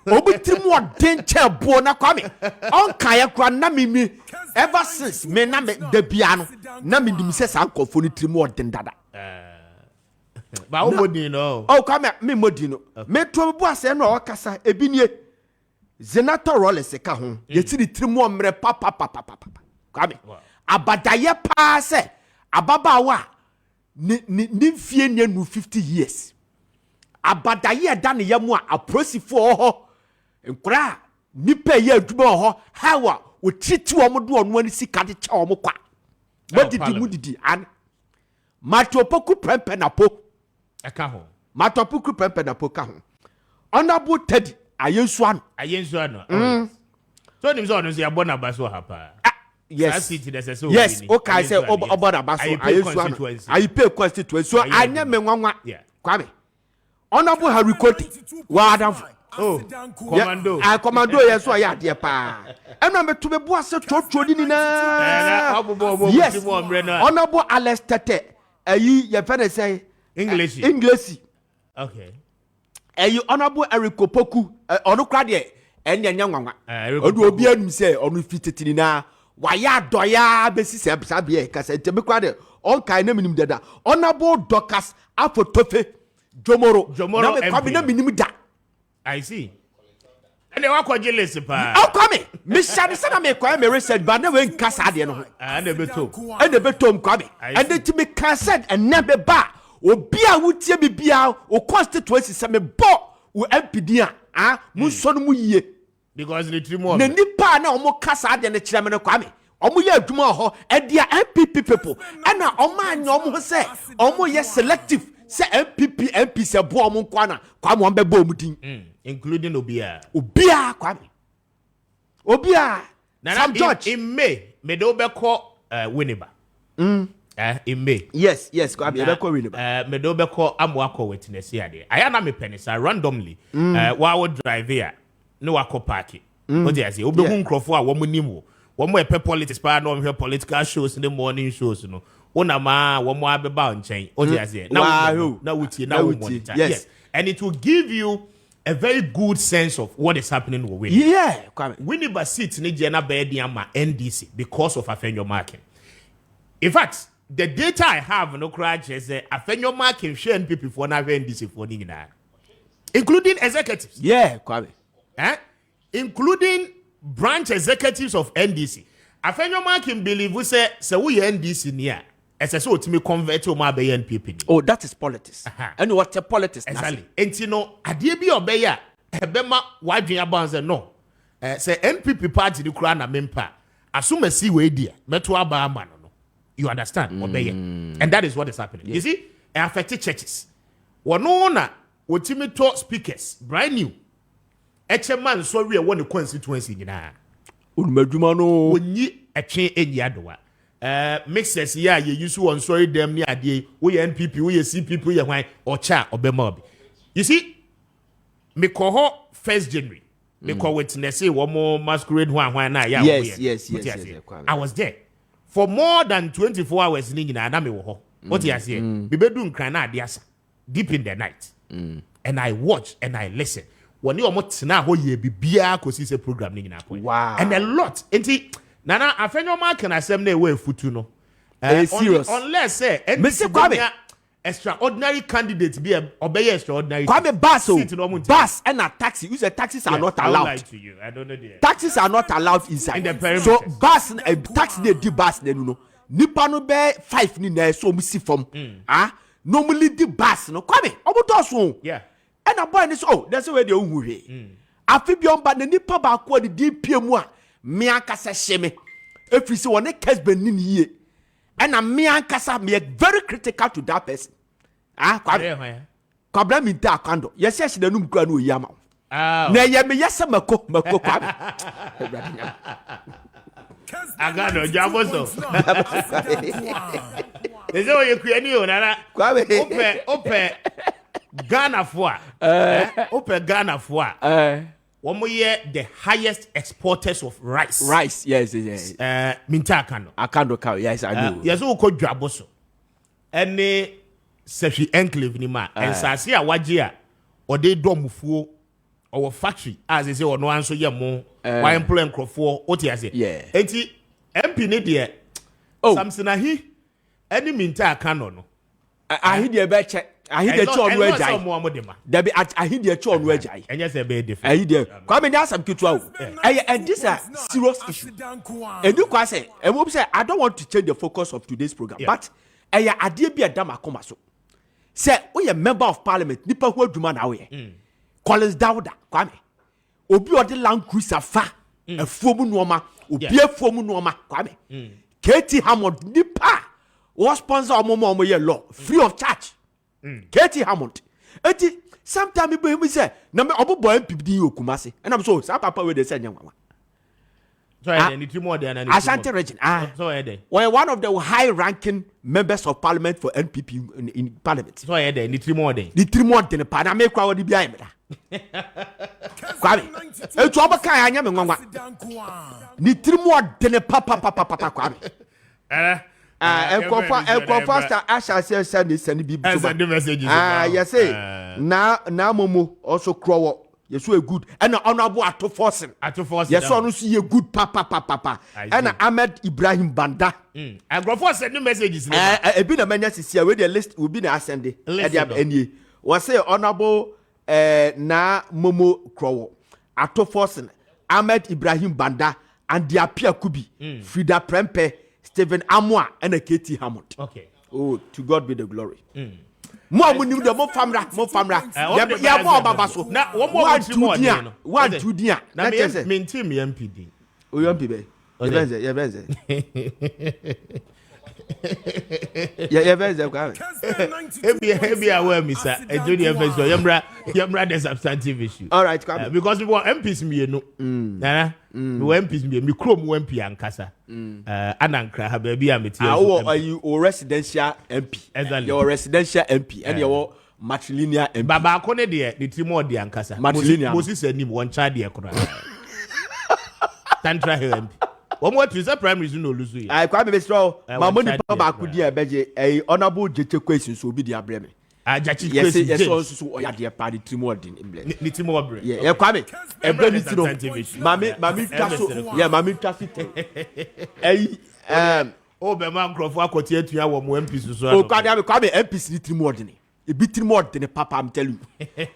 obutirimu odene che bo na Kwame onka ye kra na me ever since me na me da bia no na me dim se sa nkofo ni tirimu odene dada. Ba omodi no. Kwame me modi no. Me to bu ase no okasa ebinie. Senator Rollins ka ho. Ye ti tirimu omre papa. Kwame. Abadaye pa se ababawa ni fie ne nu 50 years. Abadaye da ne yamu a aprosifo ho. Nkura nipa ye adwuma ho. Hawa o titi wo do onu ani sika de cha wo kwa. Modidi mudidi an. Matopoku prempe na po. Eka ho. Matopoku prempe na po ka ho. Honorable Teddy ayensu ano. So nim so no se abona baso hapa. Yes. Okay, say obona baso ayensu ano. I pay constituency. So anya me nwanwa. Kwame. Honorable Harry Koti wa Adam. Commando. Commando yes so ya de pa. Ena me to be bo ase trotro ni na. Yes. Honorable Alex Tete ayi ye fe say English. Okay. Honorable Eric Opoku onu kra de enya nwanwa. Odu obi anum say onu fitetini na waya doya besi se bia kasa temi kra de on kai na minim dada. Honorable Docas Afotofe Jomoro na me kwabi na minim da. I see. And they were quite jealous. Kwame, Miss Shadison, I make me research, but never in Cassadian. And the beto. And the betom Kwame. And then to make cassette and never bar. Or beer would tear me beer or constituency some bo or MPD. Muson ye. Because the three more. Nipa na omo Cassad and the chairman of Kwame. Omo ye Jumo and dear MPP people. And now Oman Omo say, Omo yes selective. Say MPP MP se bo omo kwana. Kwame on be bo mutin. Including Obia Kwame. Obia. Sam George. In May, Medobeko Winneba. In May. Yes, Kwame. Medobeko Winneba. Medobeko Amwako witness here. I am a penny, randomly. While we drive here. no wako party. What do you say? Obi hu nkrofo a wo mo nim wo mo epe politics pa no hwe political shows in the morning shows no. Wona ma wo mo abeba nchen. What do you say? Na wutie na wo monitor. Yes. And it will give you a very good sense of what is happening with Winnie. Yeah, Winnie Basit ni jena bedi ama NDC because of Afenyo Marking. In fact, the data I have no crash is Afenyo Marking share NPP for na NDC for ni na, including executives. Yeah, Kwame. Including branch executives of NDC. Afenyo Marking believe we say we NDC niya. As I saw to me convert to my NPP. Oh, that is politics. And what a politics? Exactly. And you know, adie bi obeya ebema wadwen abanze no. Say NPP party the crown na mempa. Assume see we dia. Meto aba ama no. You understand? Obeya. And that is what is happening. Yes. You see, it affected churches. Wono na wotimi to speakers brand new. Eche man so we won the constituency nyina. Unmadwuma no. Onyi etwe enyi adowa. Mixers yeah you use one sorry them near the we NPP we CPP we why or cha obema. You see, me call 1st January. Me call witness say one more masquerade one na yeah. Yes. I was there for more than 24 hours in na me wo. What you say? Me bedun kran na adiasa deep in the night. And I watch and I listen. When you almost na ho ye bibia kosi se program ni na point. Wow. And a lot. Enti Nana, Afenyo Marking asem na we futu no. Serious. Unless say Mr. Kwame extraordinary candidate be obey extraordinary. Kwame bus and a taxi. You say taxis are not allowed. I to you. I don't know the taxis are not allowed inside. In the perimeter. So bus taxi they do bus they no. Nipa no be 5 ni na so we see from. Normally the bus no. Kwame, obuto so. Yeah. And a boy this that's where they unwe. Afibion ba na nipa ba ko the DP mu a me ankasa sheme if see one Kessben ni ye and a me ankasa me very critical to that person kwabra mi ta kwando yes yes the num kura no yama na ye me yes mako kwabra aga no jabo so is o ye kuani o nana ope Ghana for ope Ghana for the highest exporters of rice. Rice, yes. Minta Akando cow, yes, I know. Yes, who could Draboso. Any Sefi enclave ni ma. And Sasia Wajia or they domufu or factory as they say or no answer ya mo. Why employ and crop for what he say? Yeah. Enti MP ne dear. Oh, something ahi. Any minta canon. I hear the better. I hear the children where die. There be I hear the children where die. And yes, a bit different. I hear. Kwame, there's some kitwa. And this is a serious issue. And you can say, and we say, I don't want to change the focus of today's program, but I idea be a dama komaso. Say, we a member of parliament, nipa who do man away. Collins Dawda, Kwame. Obi or the land cruiser fa, a fomu noma, obi a fomu noma, Kwame. Katie Hammond, nipa, was sponsor of Momo law, free of charge. Katie Hammond. Eti sometimes we say, "Na me obo boy MPD Okumasi." And I'm so papa we dey say nyama. So any three more than any. Ashanti region. So there. We're one of the high-ranking members of parliament for NPP in parliament. So there any three more than. The 3 months in the parliament make kwa odi bia me. Kwame. Etu obaka anya me nwanwa. Ni 3 months in the papa Kwame. Faster Asha says send be messages. Yes, now Momo also crow. Yes, we good. And honorable at forcing. Yes, so see a good papa. And Ahmed Ibrahim Banda. I go for send messages. A bit of messages here where the list will be the assembly. Was say honorable na Momo crow at forcing Ahmed Ibrahim Banda and the Appiah Kubi, Frida Prempe. Stephen Amwa and a Katie Hammond. Okay. Oh, to God be the glory. More money, more famra. Yeah, more babaso. Now, one more 2 dia. Now, maintain me MPD. Oh, MPD. Yeah, Heavy aware, Mr. A junior investor. Yamra, the substantive issue. All right, because we want MPs me no. We MPs me chrome MP and Kasa. Anankra, baby, I'm are you residential MP? Exactly. Your residential MP and your matrilineal MP. Baba kone de the timo de ankasa. Matrilineal. Moses enim one child de kura. Tantra MP. One more to primary is no lose. I quite be strong. My money Baba could dear Beje, a honorable judge question so be the abreme. Yes, also ya dear party timo din imble. Ni timo bre. Yeah, Kwame. Every tino. Mami taso. Yeah, mami tasite. Oh, be man crop for akwoti atua wo mo MP so. Oh, Kwame MP ni timo din. A bit more than a papa, I'm telling you.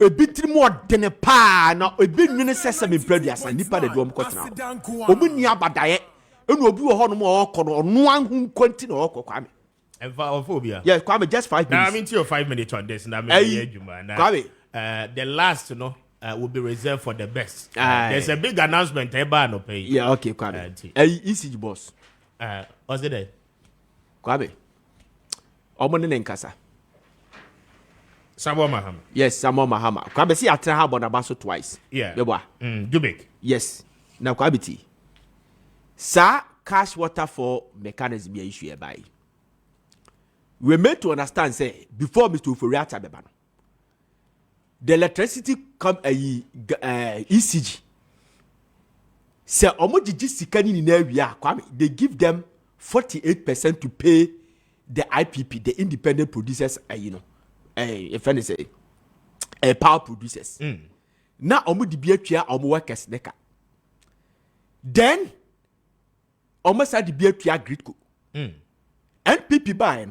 A bit more than a pa, now a bit minister in previous and nipper the drum cut now. Omunia Badaye, and will be a horn more or no one who continue or Kwame. And phobia. Yes, Kwame, just 5 minutes. Now, I'm into your 5 minutes on this, and I'm Kwame. The last, will be reserved for the best. There's a big announcement, no pay. Yeah, okay, Kwame. ECG boss. What's it there? Kwame. Omonen Nkasa. Samuel Mahama. Yes, Samuel Mahama. Kwame see atra ha bonabaso twice. Yeah. Yeboa. Dubik. Yes. Now Kwabiti. Sa cash water for mechanism be issue by. We made to understand say before Mr. Uforiata beba no. The electricity come ECG. Say omojiji sika ni na awia Kwame, they give them 48% to pay the IPP, the independent producers, if any say power producers. Now omu di biatua omu workers neka. Then omu sa di biatua gridco. NPP buy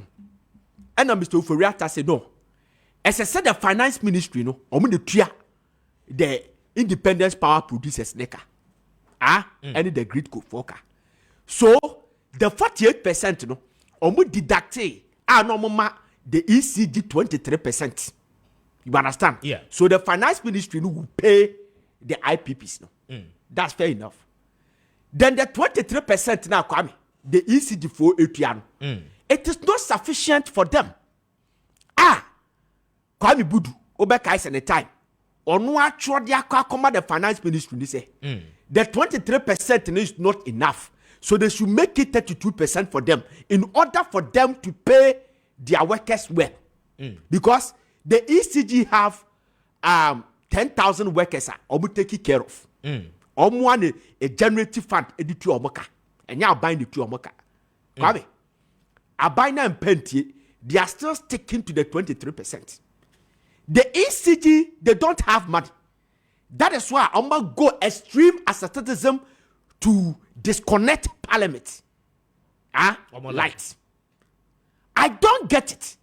and Mr. Uforiata say no. As I said, the finance ministry no omu de tua the independent power producers neka. And the gridco foka. So the 48% no omu deducte no mama the ECG 23%. You understand? Yeah. So the finance ministry will pay the IPPs. No? That's fair enough. Then the 23% now Kwame, the ECG for ATN. It is not sufficient for them. Kwame Budu, Obeka is the time. Or no actually the finance ministry say the 23% is not enough. So they should make it 32% for them in order for them to pay their workers well. Because the ECG have 10,000 workers are taking care of. One a generative fund editor omoka. And now buying the two omoka. Kwame, Abina and Penti, they are still sticking to the 23%. The ECG, they don't have money. That is why I'm going to go extreme asceticism to disconnect Parliament. Lights. I don't get it.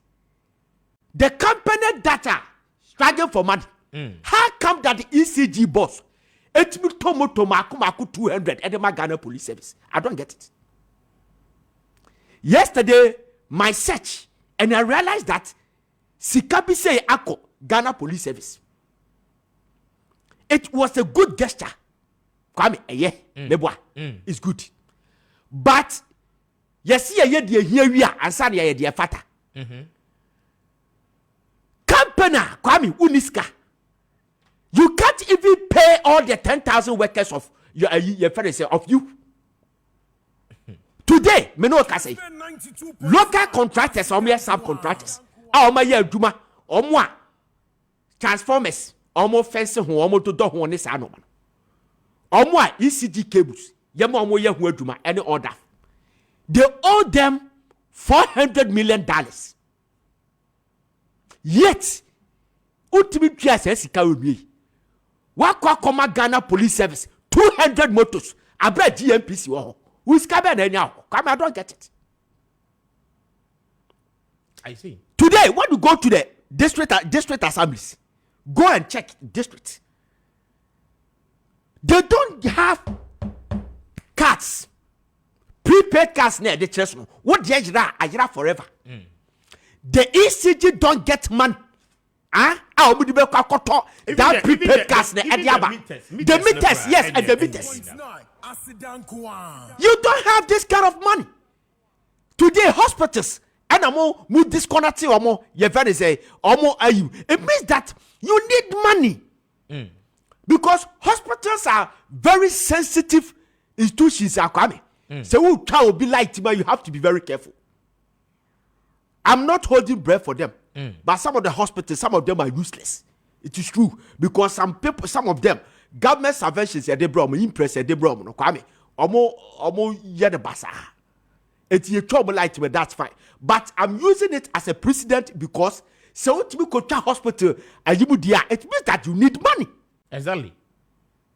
The company data struggling for money. How come that the ECG boss 200 at the Ghana Police Service? I don't get it. Yesterday, my search, and I realized that Sikabi say Ako Ghana Police Service. It was a good gesture. Kwame, it's good. But yes, here we are, and sorry, dear fata. Company, Kwame, Uniska. You can't even pay all the 10,000 workers of your friends of you. Today, Menoka say local contractors or mere subcontractors. My year Juma or more transformers, almost fencing who almost to do one is anoman. Or more ECG cables, Yamo Juma, any order. They owe them $400 million. Yet, ultimate says me. Wakwa Koma Ghana Police Service 200 motors. I bet GMPC. Who is coming now? Come, I don't get it. I see. Today, when you go to the district assemblies, go and check district. They don't have cards. Prepaid cards near the church. What the Ajira forever. The ECG don't get money. That prepaid cards the meters, yes, and the meters. You don't have this kind of money. Today, hospitals and more disconnecting or more. You very say or more are you? It means that you need money because hospitals are very sensitive institutions. Are coming. So who will be like, but you have to be very careful. I'm not holding breath for them. But some of the hospitals, some of them are useless. It is true because some of them, government subventions, they brought me impress, they brought me no Kwame. Omo ye the basa. It's a trouble like me, that's fine. But I'm using it as a precedent because so to be coach hospital, it means that you need money. Exactly.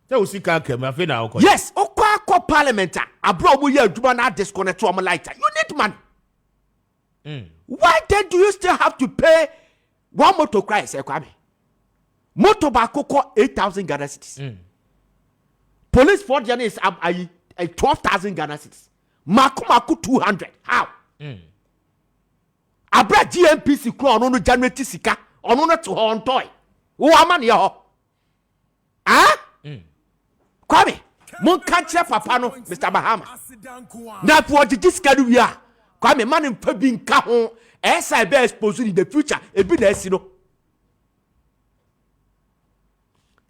Yes, okwa parliamentary. Abroad we are now disconnect to lighter. You need money. Why then do you still have to pay one motor price, Kwame? Motor bako ko 8,000 Ghana cedis. Police for journey is 12,000 Ghana cedis. Maku 200. How? Abra GMPC crown on generate sika on to on toy. Who am I here? Ah? Kwame, mon catch papa no, Mr. Bahama. Na for the discard we are. Kwame man in pebin kahon. Esa be exposed in the future. E be there, you know.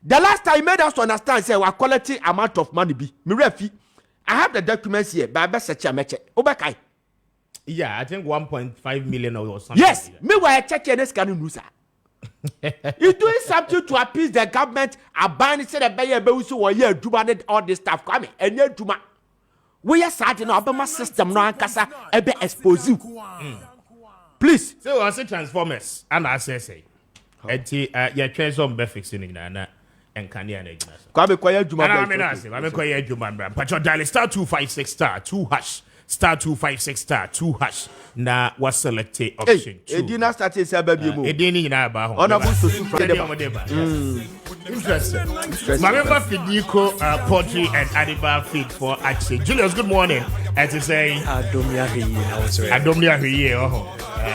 The last time made us to understand say what quality amount of money be. Me refi. I have the documents here, but I best search and check. Obekai. Yeah, I think 1.5 million or something. Yes, me why check this can news. You're doing something to appease the government. I ban it said a bayer beus or year do all this stuff coming and yet do we are starting our Obama system no ankasa ebe expose you. Please. So I say transformers and I say your choice on be fixing na and can ya na Kwame kwaya juma I'm kwaya juma bra. But your dial star 256 star 2 hash star 256 star 2 hash na was select option 2. Edina started say baby mo. Edini na ba ho. Ona bu so from Interesting. Remember Fidiko poultry and animal feed for action. Julius, good morning. As you say, Adomia Hiye,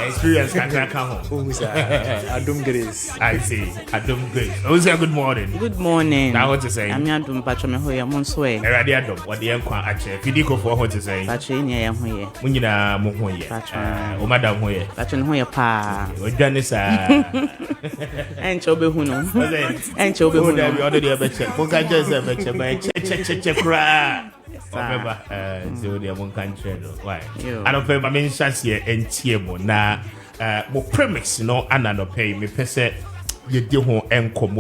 experience can come home. Adom Grace. I see. Adom Grace. Ozia, good morning. Good morning. Now what to say? I'm Adom Patrome Hoya Monswe. Eradi Adom, what the Enkwa Ache. Fidiko for what to say? Patrine ya Hoye. Munina Muhoye. O Madam Hoye. Patrine Hoya Pa. Ojanisa. Enchobe Huno. Enchobe Huno. We already have a check. Munka just have a check. Check. Remember, so the one country. Why? I don't pay my main chance here and Tiemo. Na, mo premise, no, and I don't pay me pese. You do home and come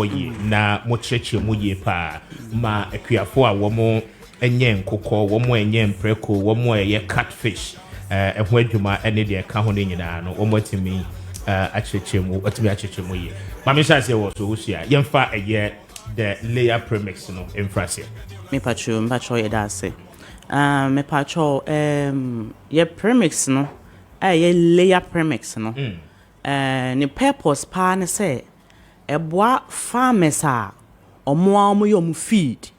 na mo church mo ye pa ma equiafo a womo enyen koko womo enyen preko womo ye catfish ehwo adwuma ene de ka ho ne nyina no womo timi acheche mu otimi acheche mu ye ma me sha se wo so hia yemfa eye the layer premix no infrasia me pacho ye da se me pacho ye premix no ye layer premix no ne purpose pa ne say eboa farmers a omo yom feed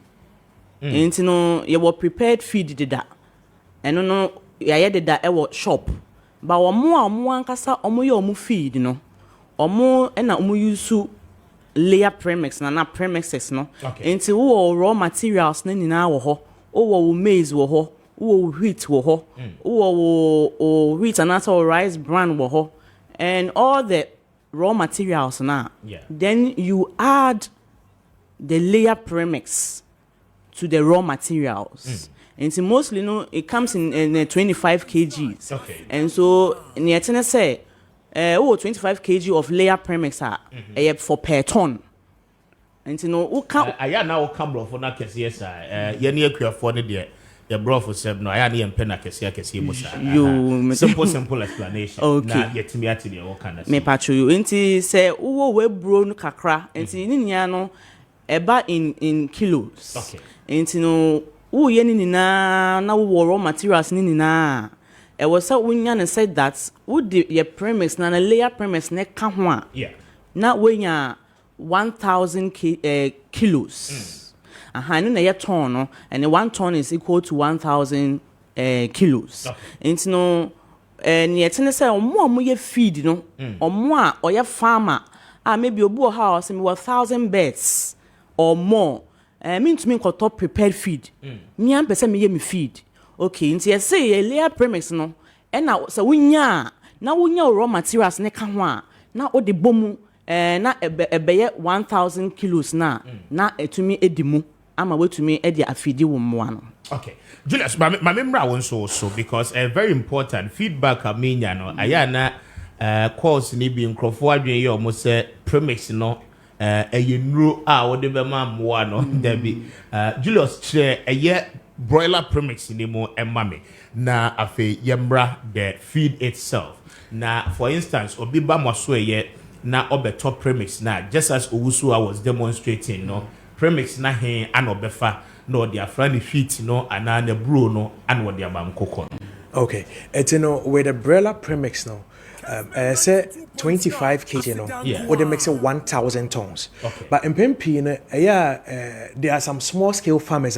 enti no ye were prepared feed dida eno no ye dida e wo shop ba omo ankasa omo yom feed no omo na omo use layer premix na premixes no enti wo raw materials na nyina wo ho wo maize wo ho wo wheat wo ho wo wheat and also rice bran wo ho and all the raw materials now. Then you add the layer premix to the raw materials. And so mostly it comes in 25 kgs. Okay. And so near say 25 kg of layer premix for per ton. And you know can I now come for na kesi esa ye ne akuafo ne de the bro for seb no I am pen kesi musa. You simple explanation. Okay. Na yetimi ati de wo kana. Me patcho you enti say wo we bro no kakra enti ni nia no eba in kilos. Okay. Enti no wo ye ni na wo raw materials ni na e was say wonya ne said that would the premix na layer premix ne ka ho a. Yeah. Na wonya 1,000 kilos. No na ton no and 1 ton is equal to 1,000 kilos. Enti no yetene say omo ye feed no omo a oye farmer maybe obu house me 1,000 birds or more mean to me ko top prepared feed me am pese me ye me feed okay nti ye say ye layer premix no na so wonya raw materials ne ka ho a na o de bomu na ebeye 1,000 kilos na etumi edimu ama wetumi edi afidi wo mmoa no. Okay. Julius, my memory won so because very important feedback amenya no aya na course ni bi nkrofo adwen ye omo se premix no nuro a wo de be ma moa no da bi Julius chere broiler premix ni mo emame na afi yembra the feed itself na for instance obi ba mo so na obeto premix na just as Owusu was demonstrating no premix na hen an obefa no dia friend feet no ana na bro no an wo dia bam kokon. Okay, it's with the broiler premix no say 25 kg no or they makes it 1,000 tons. Okay. But in Pempi there are some small scale farmers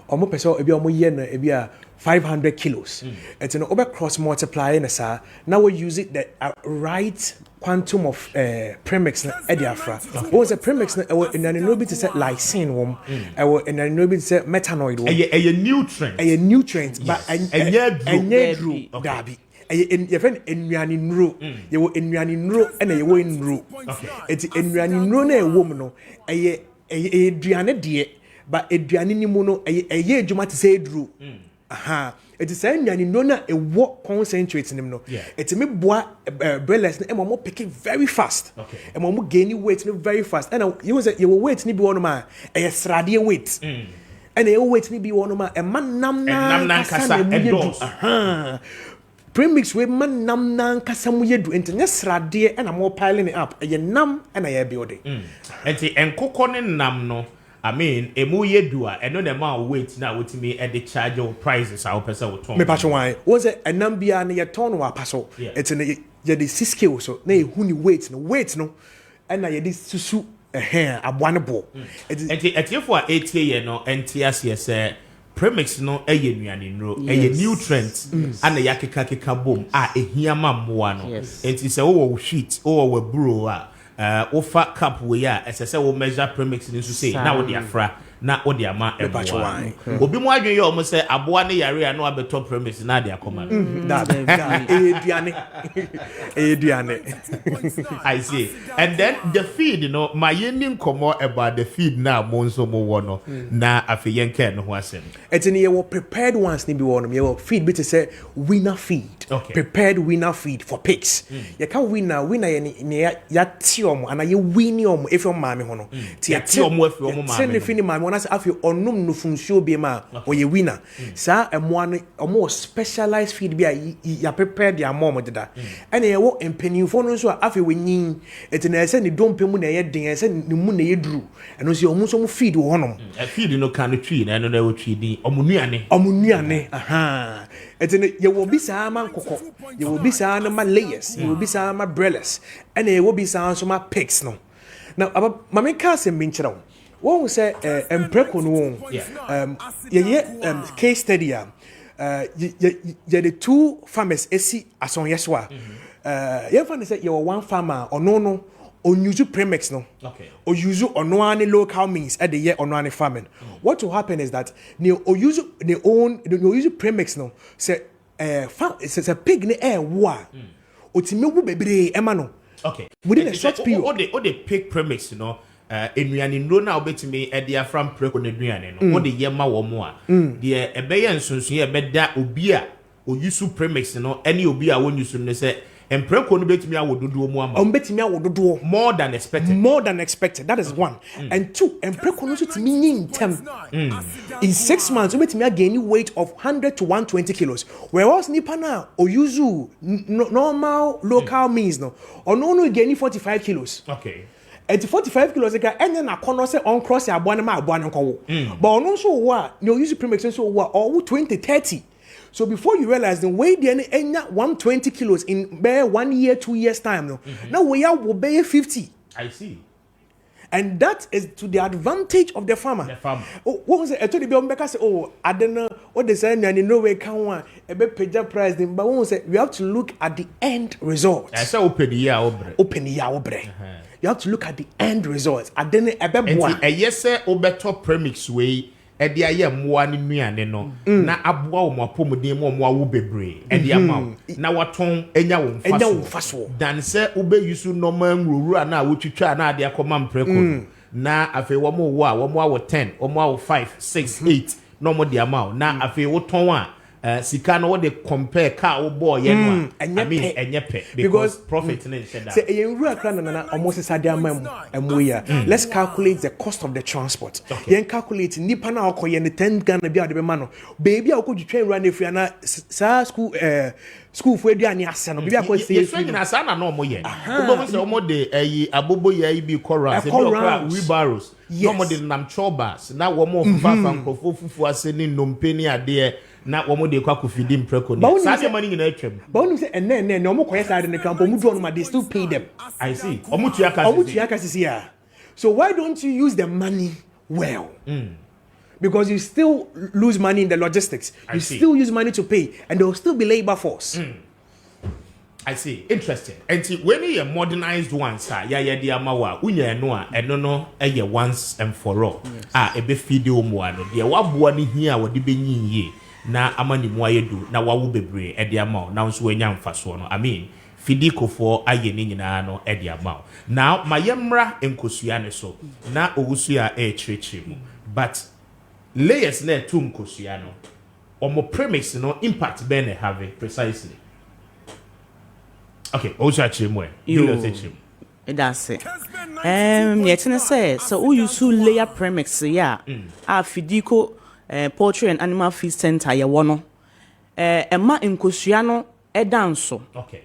omo peso ebi omo ye no ebi 500 kilos. It's an over cross multiply na now we use it the right quantum of premix na ediafra. What was a premix na in an no bit to say lysine wom in an no bit to say metanoid wom. A nutrient but a dabi your friend ennuane nro you wo ennuane nro and you wo nro it's ennuane nro na e wom no eduane de but eduane ni mu no adwuma te say edru aha it is ennuane nro na e wo concentrate nim no it me boa broilers na mo pick very fast e mo gain weight no very fast and you say you weight ni bi wono ma srade weight and you weight ni bi wono ma e manam na kasa edos aha premix we man nam nan kasa mu yedu enti ne srade and am piling it up e nam and I building enti enkoko ne nam no I mean emu yedu a eno na ma weight na wotimi e de charge or prices a opesa wo ton me patcho wan was it a nam bia na ye ton wa paso enti ne ye de 6 kg so na e hu ni weight no and na ye de susu aboane bo enti etiefo a etie ye no enti ase se premix no eye nuane nro eye nutrients ana yakeka bom a ehia mammoa no enti se wo sheet wo bro a wo fa cup we a esese wo measure premix ni so say na wo de afra na wo de ama eboa obi mu adwen ye o mo se aboa ne yare a no abeto premix na de akoma eduane I see. And then the feed, you know, my yearning come about the feed now, monso mo wono, na afi yenke no wasem. It's in your prepared ones, ni be one, your feed, but say winner feed. Okay. Prepared winner feed for pigs. You can winner ya tiom, and you winium if your mammy hono. Tiom with your mamma. Send the fini mammy, when I say, after onum no function be ma, or your winner. Sir, and one or more specialized feed be ya prepared your mom with that. And you walk in penny phone so after winning. It's an essence, don't pay money yet, and send the money drew. And also almost feed one. A feed no kind of tree, and I know what tree, Omuniane, aha. It's in you will be some cocoa, you will be some my layers, you will be some my brellas, and there will be some my pigs. No. Now, about my cousin Minchero, one will say, Emprecon, case study. The two farmers, Essie, as on Yeswa. You find that you are one farmer or no. Or use premix no, or use on one local means at the year on one farming. What will happen is that or use premix no say it's a pig in the air war or to baby emano. Okay, within a short period. Or the pig premix, you know. In no now bet me at the from preco de Duane, or the Yama or more. The Abayan Sons here bet that Ubia or use premix, you know, any Ubia when you soon say. And preco bet me I would do more. More than expected. That is one. And two, and preco to meaning 10. In 6 months, you bet me gain weight of 100 to 120 kilos. Whereas Nipana or Yuzu normal local means no, or no gain 45 kilos. Okay. At 45 kilos, and then I can't say on cross your one my one. But also what no use premix so what or 20, 30. So before you realize the way they end 120 kilos in bare 1 year, 2 years time, no. Now we are will bear 50. I see. And that is to the advantage of the farmer. What was it? I told you because I don't know what they say, and you know we can't want a bit pay price. But one say we have to look at the end result. I say open the year obre. You have to look at the end results. I don't know a yes sir obeto premix way. Edi aye mmoa ne nuane no na aboa wo mapomuden mo wo bebre edi ama na waton enya wo mfaso dan se ube yusu normal nwuru na wotwitwa na ade akoma mpreko na afi wo mo wo a wo mo 10 wo mo 5 6 8 no mo di ama na afi wo ton a sika no what they compare car or boy yen I mean enye because profit in that say e almost sadia let's calculate the cost of the transport yen calculate nipa na okoye ne 10 Ghana bia de be ma no baby a okoju train run if na school for aduane ase no bia akosi yes na sa na no mo ye obo say omo de abobo ye bi chorus e bi wheelbarrows no mo de nam chobas na wo mo fa nkofo fufu ase ni nompeni ade na wo mo de kwa kofidi mpreko ni sa se mani nyina atwam ba wonu say enne omo koye sa de ne camp omo do no ma they still pay them. I see omo tuaka sisi ya. So why don't you use the money well? Because you still lose money in the logistics. You still use money to pay, and there will still be labor force. I see. Interesting. And see, when you modernized ones, ya di amawa, unya noa, enono, once and for all. Ebe video mwano. Dia wabuwa ni hiya wadibe nyinyi na amani mwayedu na wawu bebre edi amao. Na unsuwe nyam faswano. I mean, fidiko for aye ninyi na ano edi amao. Now, mayemra enkosuyane so. Na ogusuya chirichimu. But layers ne tu nkosuyano. Omo premise no impact bene have precisely. Okay, also chimwe. That's it. Yet say so who use layer premix fidiko poultry and animal feed center ya wono. Emma nkosua edanso. Okay.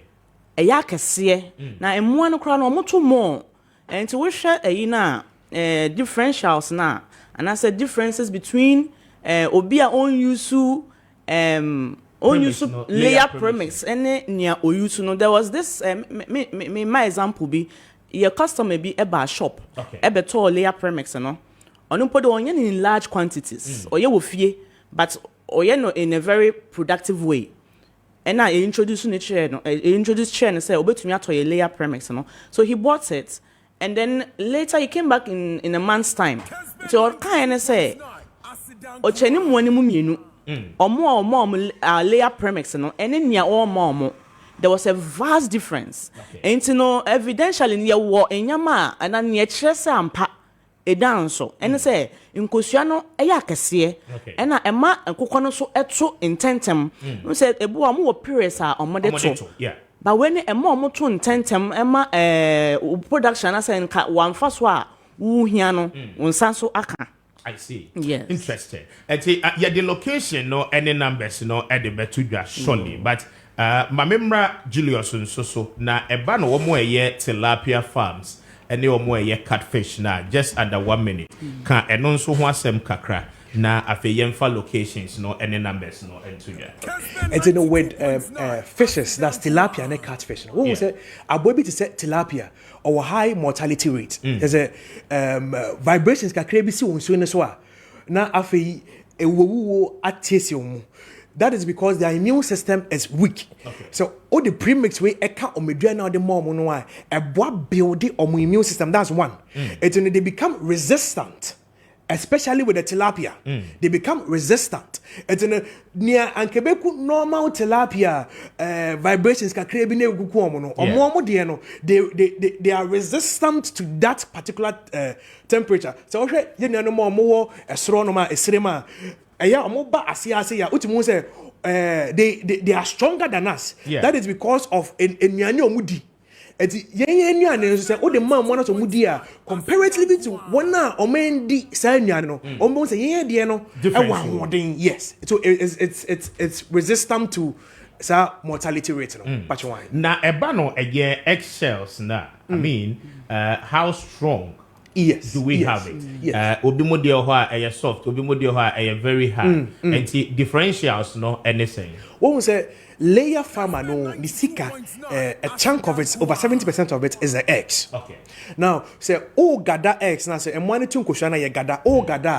Eya kese na emu no kra no moto mo. Enti we hwe na differentials na and I said differences between obi a on use layer premix and near oyusu no there was this my example be your customer be a shop ebe to layer premix no onu podo onye in large quantities oye wo fie but oye no in a very productive way and I introduce no chair no introduce chair and say obetumi ato layer premix no so he bought it and then later he came back in a month's time so kind say ocheni mu ani mu mienu omo layer premix no ene nia omo there was a vast difference and you know evidentially near war enyama and na near chrese ampa edanso ene say nkosua no eya kese and na ema kokko no so eto intentem no say ebu omo wo periods a omo de to but when omo to intentem ema production as en ka wan fa so a wo hia no wonsan so aka. I see. Yes. Interesting. And the location, no, any numbers, no, at the Betudra, surely. But, Mamemra Julius and so, na ebano omo ye tilapia farms, and the omo ye catfish na, just under 1 minute. Can enonso wasem kakra, na afe yemfa locations, no, any numbers, no, and to ya. And you know, with fishes, that's tilapia and catfish. What was it? I'm able to say tilapia. Or high mortality rate. There's a vibrations can create so now afi ewu atesium. That is because their immune system is weak. So all the premix we account on medua now the more no why a build on immune system. That's one. It's when they become resistant. Especially with the tilapia, they become resistant. It's in near and Quebec normal tilapia vibrations can create they are resistant to that particular temperature. So you know more astronomer esrema they are stronger than us. That is because of mudi. The man one to mudia comparatively to one now or main di no almost a yes so it's resistant to mortality rate na ebano eggshells na I mean how strong do we have it? Obi mo de ho a soft, obi mo de ho a very hard. And differentials no anything. What we say layer farmer no the sika a chunk of it over 70% of it is the eggs. Okay. Now say gather eggs now say and one two kushana ye gather gather.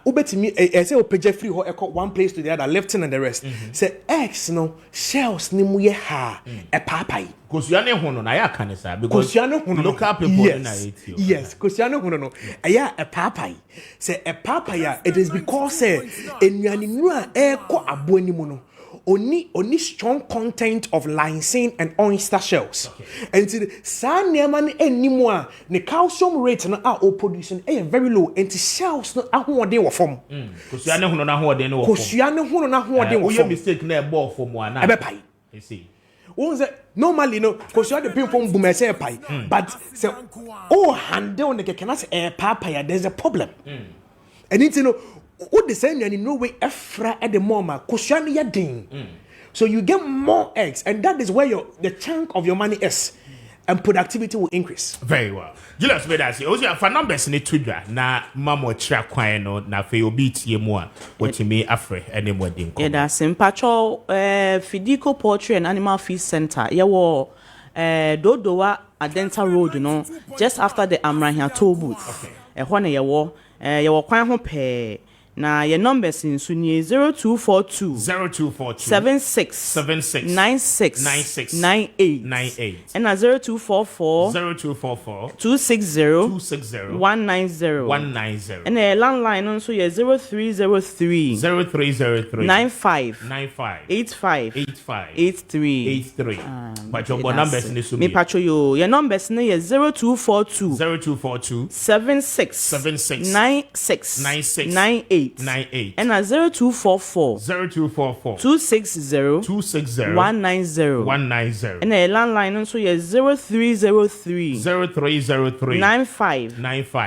Ubetimi say opeje free ho echo one place to the other lifting and the rest. Say eggs no shells ni mu ye ha a papai. Kosiane hono na ya kanisa because local people na it. Yes, kosiane hono no. Aya a papai. Say a papaya it is because say enuane nu a eko aboani mu no. only strong content of lysine and oyster shells. And the Saneman anymore, the calcium rate na producing very low, and the shells no ahon de wo form. Kusiane hono na ho de no wo form. Kusiane hono na ho de wo form. Mistake na ball form one. Ebepai. You see. Normally, no, because you have the people boom say pie, but so handle the kekenas papa, there's a problem. And it's what the same in no way efra at the moment, kushani ya ding. So you get more eggs, and that is where the chunk of your money is, and productivity will increase. Very well. Julius Bedasi, also for numbers in Twitter, na mamo track no na fe obit ye mo what me afre any more din. Yeah, that's in Pacho Fidico Poultry and Animal Feed Center. Yeah, Dodowa Adenta Road, just after the Amrahia toll booth. One ye kwan ho pe. Na your numbers in Sunye 0242 76 96 98 and 0244 260 190 and the landline also yeah 0303 95 85 83 but your numbers in the Sunye me pacho your numbers in yeah 0242 76 96 98 and 0244 260 190 and the landline also yeah 0303 95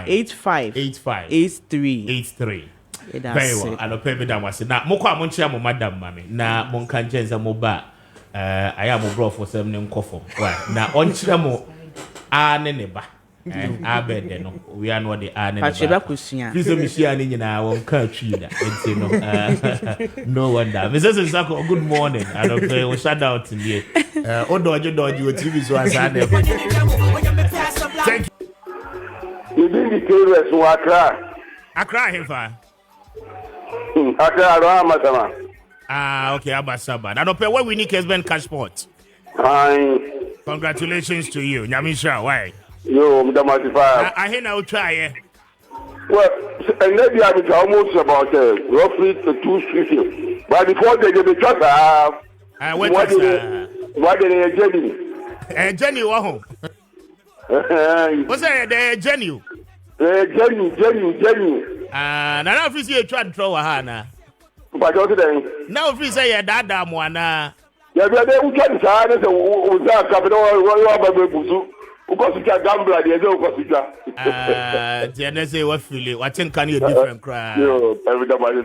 85 83. Very well. I don't pay me that was now. Moko amonchia mo madam mami na monka njenza mo ba aya mo bro for some name kofo. Right. Na onchira mo ne ba. Abed no we are not the ane ba. Please me share ni nyina won ka twi da. Enti no no wonder. Mrs. Sako good morning. I don't pay we shout out to you. Odojo o TV so asa na. Thank you. You didn't be curious to Accra hefa. Accra Ramatama. Okay, Abasaba. I don't pay where we need Kessben Cashport. Congratulations to you. Nyamisha, why? Yo, Mdamatifa. I hear now try. Well, and maybe I was almost about roughly 250. But before they get the trust, what did they Jenny? Jenny, what? What's that? Jenny? Jenny. Now if you see a try throw a hana. But now if you say a dada moana. Yeah, but they can sign it. Without capital, because you can gamble at the end of the what feel it? What think can you different cry? Yo, everybody,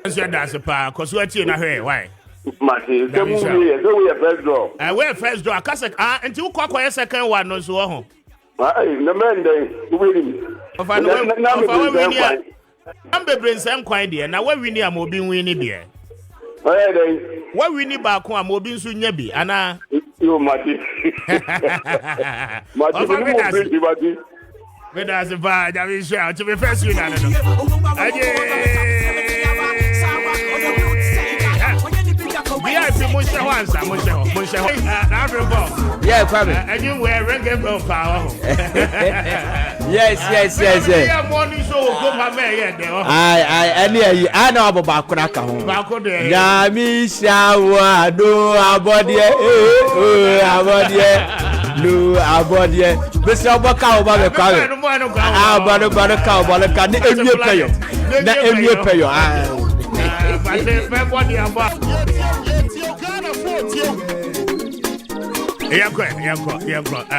that's a power. Because what you know here? Why? Maakye, so we are first draw. We're first draw. Until you call a second one, no so. The man, they winning. I'm bring some quite dear. Now, what we need a mobile winning beer. What we need back one mobile soon, yabi, Anna. You, Maakye. But as a bad, I will shout to be first winner. Yeah, Kwame. And you wear reggae power. Yes. I know about Bakuraka. Yamisha, do abodie, Mr. Baka over the car.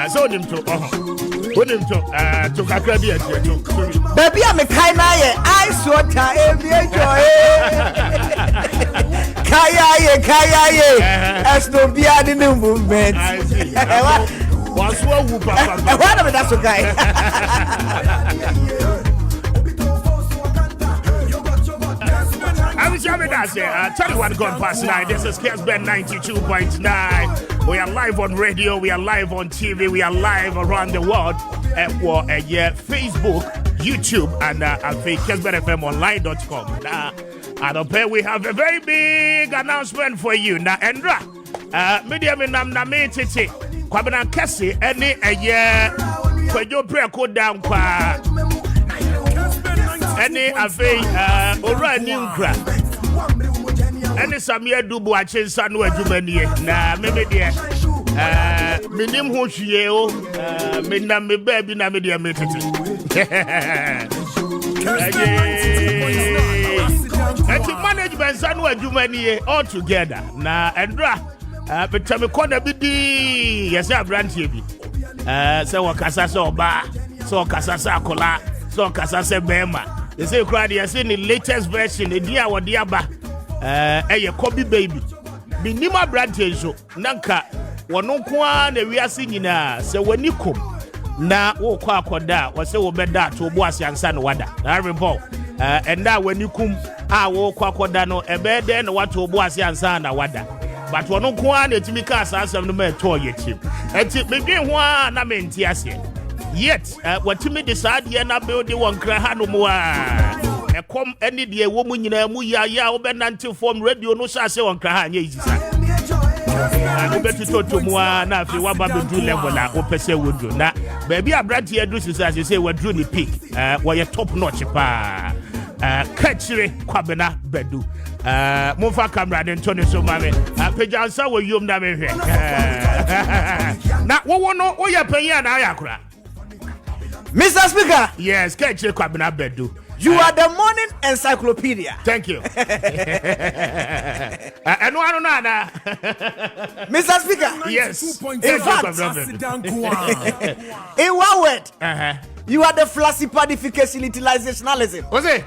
So him to Kakra beer to baby I'm a kind I saw Kaya as no be the new movement. What's what that's okay. I was having that say 21 gone past 9. This is Kessben 92.9. We are live on radio, we are live on TV, we are live around the world at Facebook, YouTube, and KessbenFMOnline.com. I don't pay. We have a very big announcement for you. Now, Endra, medium in Namname Titi, Kwame Kessy, any a year for your prayer code down. Any a fee, or a new crack. Any Samia Dubu Achinsa no adwumanie na meme de menim ho hwieo menam me baby na me de metete. Eti management sanu adwumanie all together na endra betame corner bi di yesi abrantie bi se wakasa se oba se wakasa se akola se wakasa se bema yesi kura de yesi ni latest version edi a wode aba eye Kobe baby minima abrantie so nanka wono ko a na wiase nyina se wani kom na wo kwa akoda wo se wo beda to bo asiansa no wada na rebel enda wani kum a wo kwa akoda no ebe de na wato bo asiansa na wada but wono ko a na etimi ka asasam no ma to yetim enti bedwen ho a na menti ase yet watimi de saade na build won kra ha no mu a ekom eni de wo mu nyina mu ya wo be nante form radio no sha se won kra ha anya yisa I bet you to mua na fi wa ba do level la o pese wodo na baby abrante edu sisi as you say we drew the peak we top notch pa kachire kwabena bedu monfa camera den to ne so mame pejansa we yom na me hwe na wo no o ya panyi na ayakura Mr. Speaker. Yes, kachire kwabena bedu. You are the morning encyclopedia. Thank you. And one another. Mr. Speaker. Yes. In fact, in one word, you are the flaccipadification utilizationalism. What's it?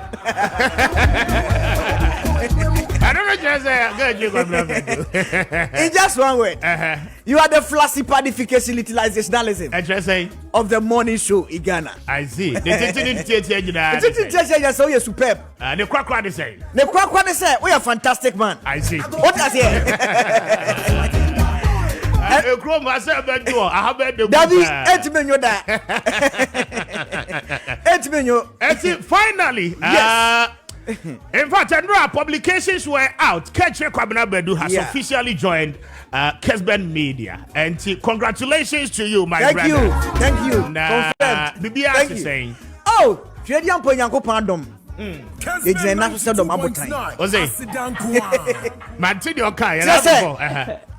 I don't know just in just one word, you are the flaccipadification utilizationalism of the morning show in Ghana. I see. The so you're superb. The crack is saying. The crack is saying, we are fantastic man. I see. What does he? I have the Daddy, 8 million. 8 million. Finally, yes. In fact, publications were out. Kechre Kwabena Bedu has officially joined Kessben Media. And congratulations to you, my brother. Thank you. Confirmed. Thank you. Saying. Oh, Shedian Poyanko Pandom. It's a national dom abotai. Ose. Mantini Okai.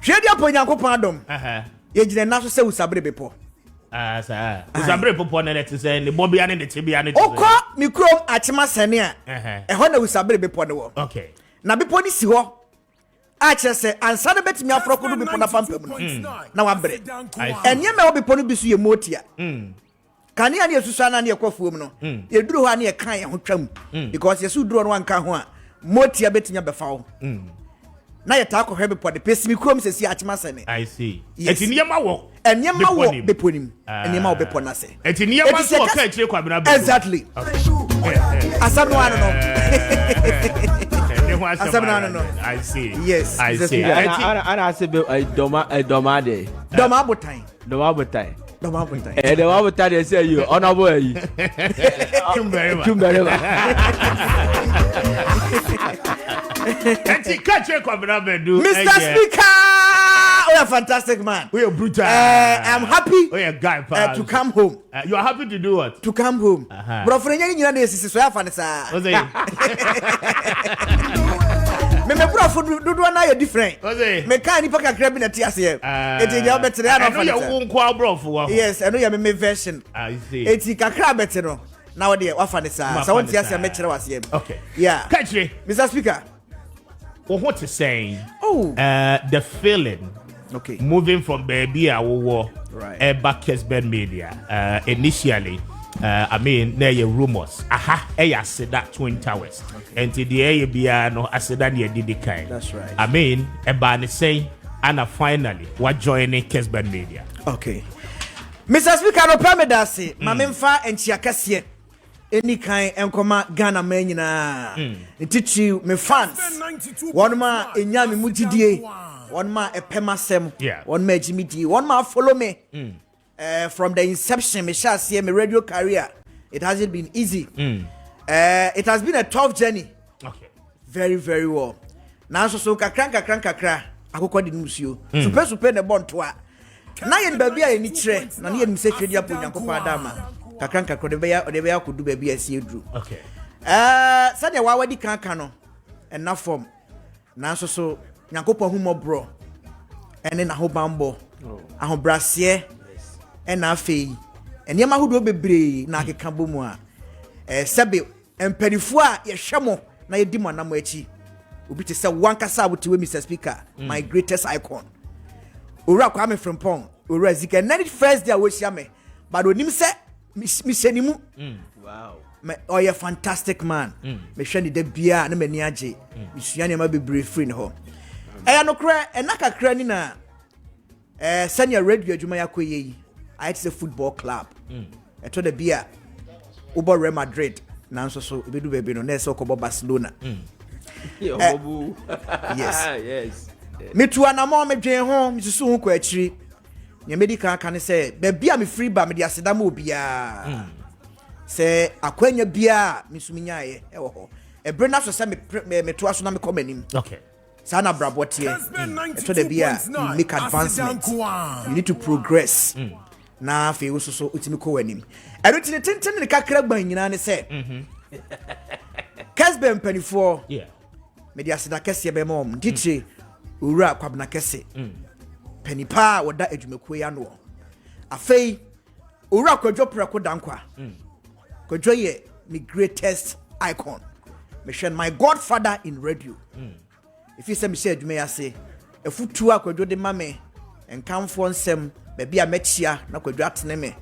Shedian Poyanko Pandom. It's a national Usabre Bepo. Usabre Popo na to say the Bobby and the Tibia. Oko mikro achima senia. Ehona Usabre Bepo no. Okay. Na Bepo ni si ho. Ache se ansa na betimi afroko no Bepo na pampam no. Na wabre. Enye me Bepo no bisu ye motia. Kani ani esusu ana na ekwafuom no. Ye duru ho ana ye kan ye ho twam. Because yesu duru no anka ho a motia betinya befa ho. Na ye ta akɔhwɛ Bepo de pesimi krom sesi achima sene. I see. Eti niyama wo. Eniyama wo Bepo nim. Eniyama wo Bepo na se. Eti niyama so ka Kechre Kwabena Bedu. Exactly. Asam no ano no. I see. Yes. I see. Ana say doma de. Doma botai. Doma botai. Doma botai. Doma botai they say you honorable yi. Tumberema. Eti Kechre Kwabena Bedu. Mr. Speaker, we are fantastic man. We are brutal. I'm happy. We are guy to come home. You are happy to do what? To come home. Bro, for any you know so ya fanisa. Me bro for do na you different. Me kan ni paka grab na ti ase. Eti ya betre na fanisa. I know you won bro for. Yes, I know you me version. I see. Eti kakra betre no. Na we dey wa fanisa. So want ti ase me kire wase. Okay. Yeah. Kechre. Mr. Speaker. What to say? Oh. The feeling. Okay. Moving from baby our right. Back Kessben Media. Initially, I mean, there are rumors. I said that Twin Towers. And today, no, I said that you did the kind. That's right. I mean, about say, and finally, what joining Kessben Media. Okay. Mr. Speaker, no permit Mamemfa and Chiakasie. Any kind enkoma Ghana men nyina ntiti me fans one ma enyame mutidie one ma epemasem one ma jimidi one ma follow me from the inception me shall see me radio career. It hasn't been easy. It has been a tough journey. Okay. Very, very well. Now so kakra akokɔ di nsuo super ne bontoa na ye baby a ni kire na ye nim se twedi apo nyankopɔ adama kakra de beya kodu baby asi edru. Okay. Sanya wa wadi kanka no na form nanso so nyankopɔn humɔborɔ ɛne n'ahobambɔ ahobraseɛ ɛna afei nneɛma ahodoɔ bebree na akeka bɔ mu a sɛbe mpanifoɔ a yɛhwɛ mo na yɛdi mo anam akyi obi te sɛ wankasa wotewe Mr. Speaker my greatest icon owura Kwame Frimpong owura Zika na first day a wɔhyia me but onim sɛ mihyɛ ne mu wow oh yeah fantastic man me hwɛ ne da bia na mani agye misua nneɛma bebree free ne hɔ ɛyɛ no kora ɛna kakra ni na senior radio adwuma yakɔ yi I say football club ɛtɔ da bia Uber Real Madrid nanso so ebedu baabi no na ɛsɛ ɔkɔbɔ Barcelona yes yes me tu anamo me dwen ho me susu ho kɔ akyiri nya medical kan sɛ baabi a me free ba me de aseda ma obia sɛ akwanya bia me suminyae ɛwɔ hɔ ebre na so sɛ me to aso na me kɔ manim okay sana brabotie ɛtɔ da bia you make advancement you need to progress na fe wo so utimi kɔ wanim ɛno tine tenten ne kakra gban nyina ne sɛ Kessben penifo yeah me dia seda kese be mom ditre owura kwabna kese penipa woda adwumakuo ya no afei owura kwadwo preko dankwa kwadwo ye me greatest icon me hwen my godfather in radio if you say me say adwuma ya se afutu akwadwo de mame enkamfo nsem ba bia machia na kwadwo atene me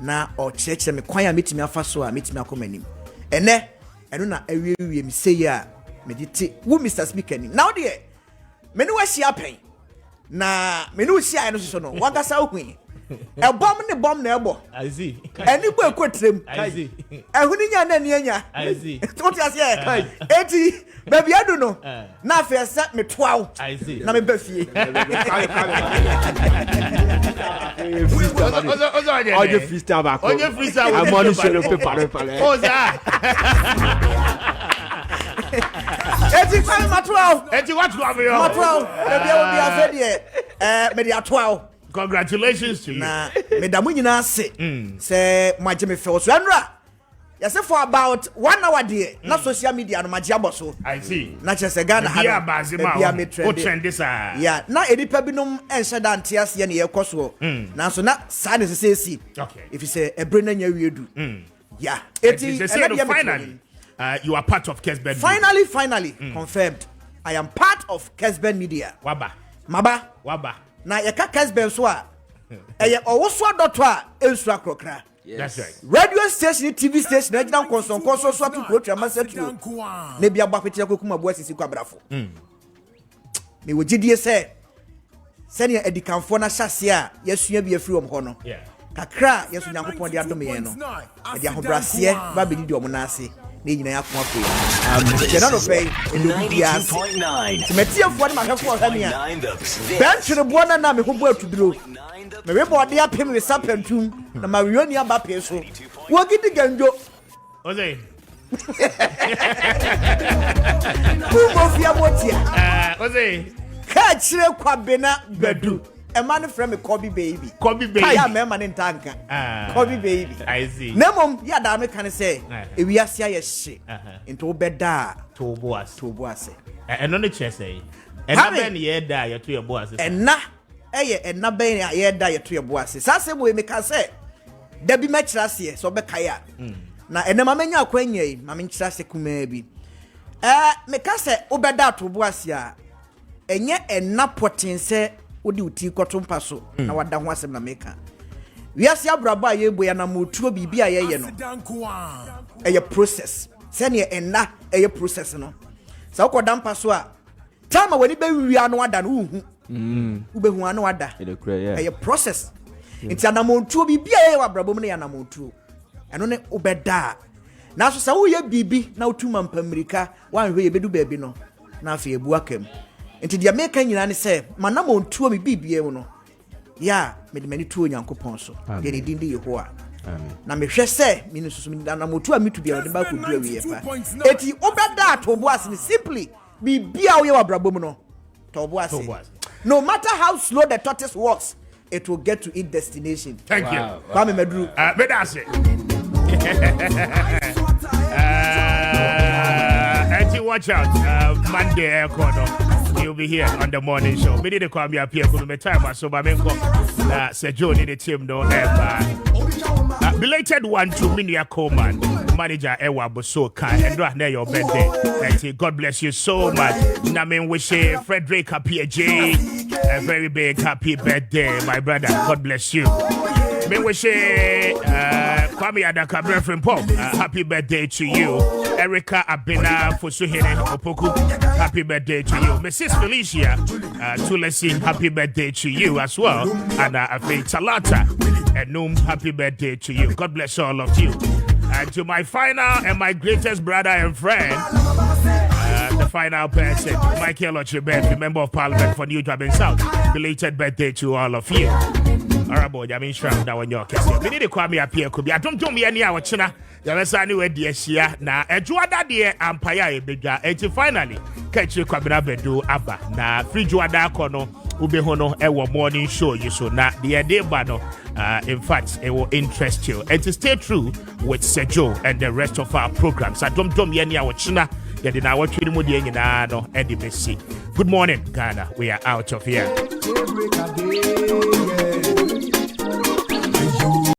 na o cheche me kwan a metimi afa so a metimi akomanim ene eno na awie me say ya medite wo Mr. Speaker ni now there me no wahia pen na me no hia no so no wagasa ohun e bom ne bom na ebo I see eni bo ekotrem I see ehuni nya na ni anya I see what you say eti baby adu no na fe se me toaw I see na me ba fie oje freestyle back oje freestyle I'm on the paper oza eti kwai matwao eti what do you matwao baby o bi afedie me dia toaw congratulations to you na me da mu nyina ase say magye me feel so anra yes for about 1 hour there na social media no magye aboso I see na chese Ghana ha bia bazima o trend this yeah na edipa binom enhye da ntiase ye ne yekoso na so na sa ne sesi okay if you say ebre na nya wiedu yeah finally you are part of Kessben finally confirmed I am part of Kessben Media waba na yeka Kessben so a eye owoso adoto a ensu akrokra that's right radio station TV station agina konson so atu program masetu na bia gba petira kokuma bo asisi kwabrafo me wogidie se ne edikanfo na hyase a yesua bi afiri om ho no kakra yesu nyankopon de adom ye no e de ahobrase ba be di om na ase na nyina yakon afi je na no pay endo bia 92.9 timetie fo de mahwefo ha nia benchire bo na me ho bo atudiro me we bo de apem we sapantum na ma wioni aba pe so wogidi ganjo oze Kumo fia motia oze ka chire kwabena badu e man from Kobe baby ya me man ntanka Kobe baby I see nemom ya da me kan say e wi ase aye hye into obeda to boas eno ne che say ena ben ye da ye to ye boas ena ena ben ye da ye to ye boas sase mo me kan say da bi ma kira se so be kai a na ena ma menya akwanya yi ma me kira se kuma bi me ka say obeda to boas a enye ena potense odi uti kotompa so na wada ho asem na meka wiase abrabo a yebo ya na motuo bibia ye no eye process sene ena eye process no sa ukoda mpa so a tama wani be wia no wada no uhu ubehu anu wada eye process nti ana motuo bibia ye wabrabo ne ya na motuo eno ne ubeda na so sa wo ye bibi na utuma mpamirika wanhwe ye bedu baabi no na afi ebu akam nti dia meka nyina ne se manam ontuo me bibie wo no ya me de mani tuo nyankopon so de ne dinde Yehowa amen na me hwe se me nususu me na motu a metu bia de ba ko dua wi efa eti obeda atobo asini simply bibia wo ye wabrabom no tobo asini no matter how slow the tortoise walks it will get to its destination. Thank you. Kwame Medru. But that's it. watch out. Monday, you'll be here on the morning show. Me need to Kwame Appiah Kubi time, so my menko. Sergio need the team no belated one to Minia Coleman, manager Ewa Bosoka, and right now your birthday. God bless you so much. Namin wish Frederick Appiah J a very big happy birthday, my brother. God bless you. Me wish Kwame Adaka from Pop. Happy birthday to you. Erica Abena Fusuhene Opoku. Happy birthday to you. Mrs. Felicia Tulesi. Happy birthday to you as well. And Afe Talata and Noom. Happy birthday to you. God bless all of you. And to my final and my greatest brother and friend, the final person, Maakye, member of Parliament for New Job in South. Belated birthday to all of you. Alright, I mean, sure, that when you're Kessben. We need to Kwame Appiah Kubi. I don't do me any hour, China. Yamasa anywhere, dear Shia. Now, a Juada dear Empire, bigger. And finally, catch you Kwame Bedu Abba. Now, free Juada Kono, Ubehono, Ewa morning show you so. Now, the idea, Bano, in fact, it will interest you. And to stay true with Sergio and the rest of our programs. I don't do me any hour, China. Good morning, Ghana. We are out of here.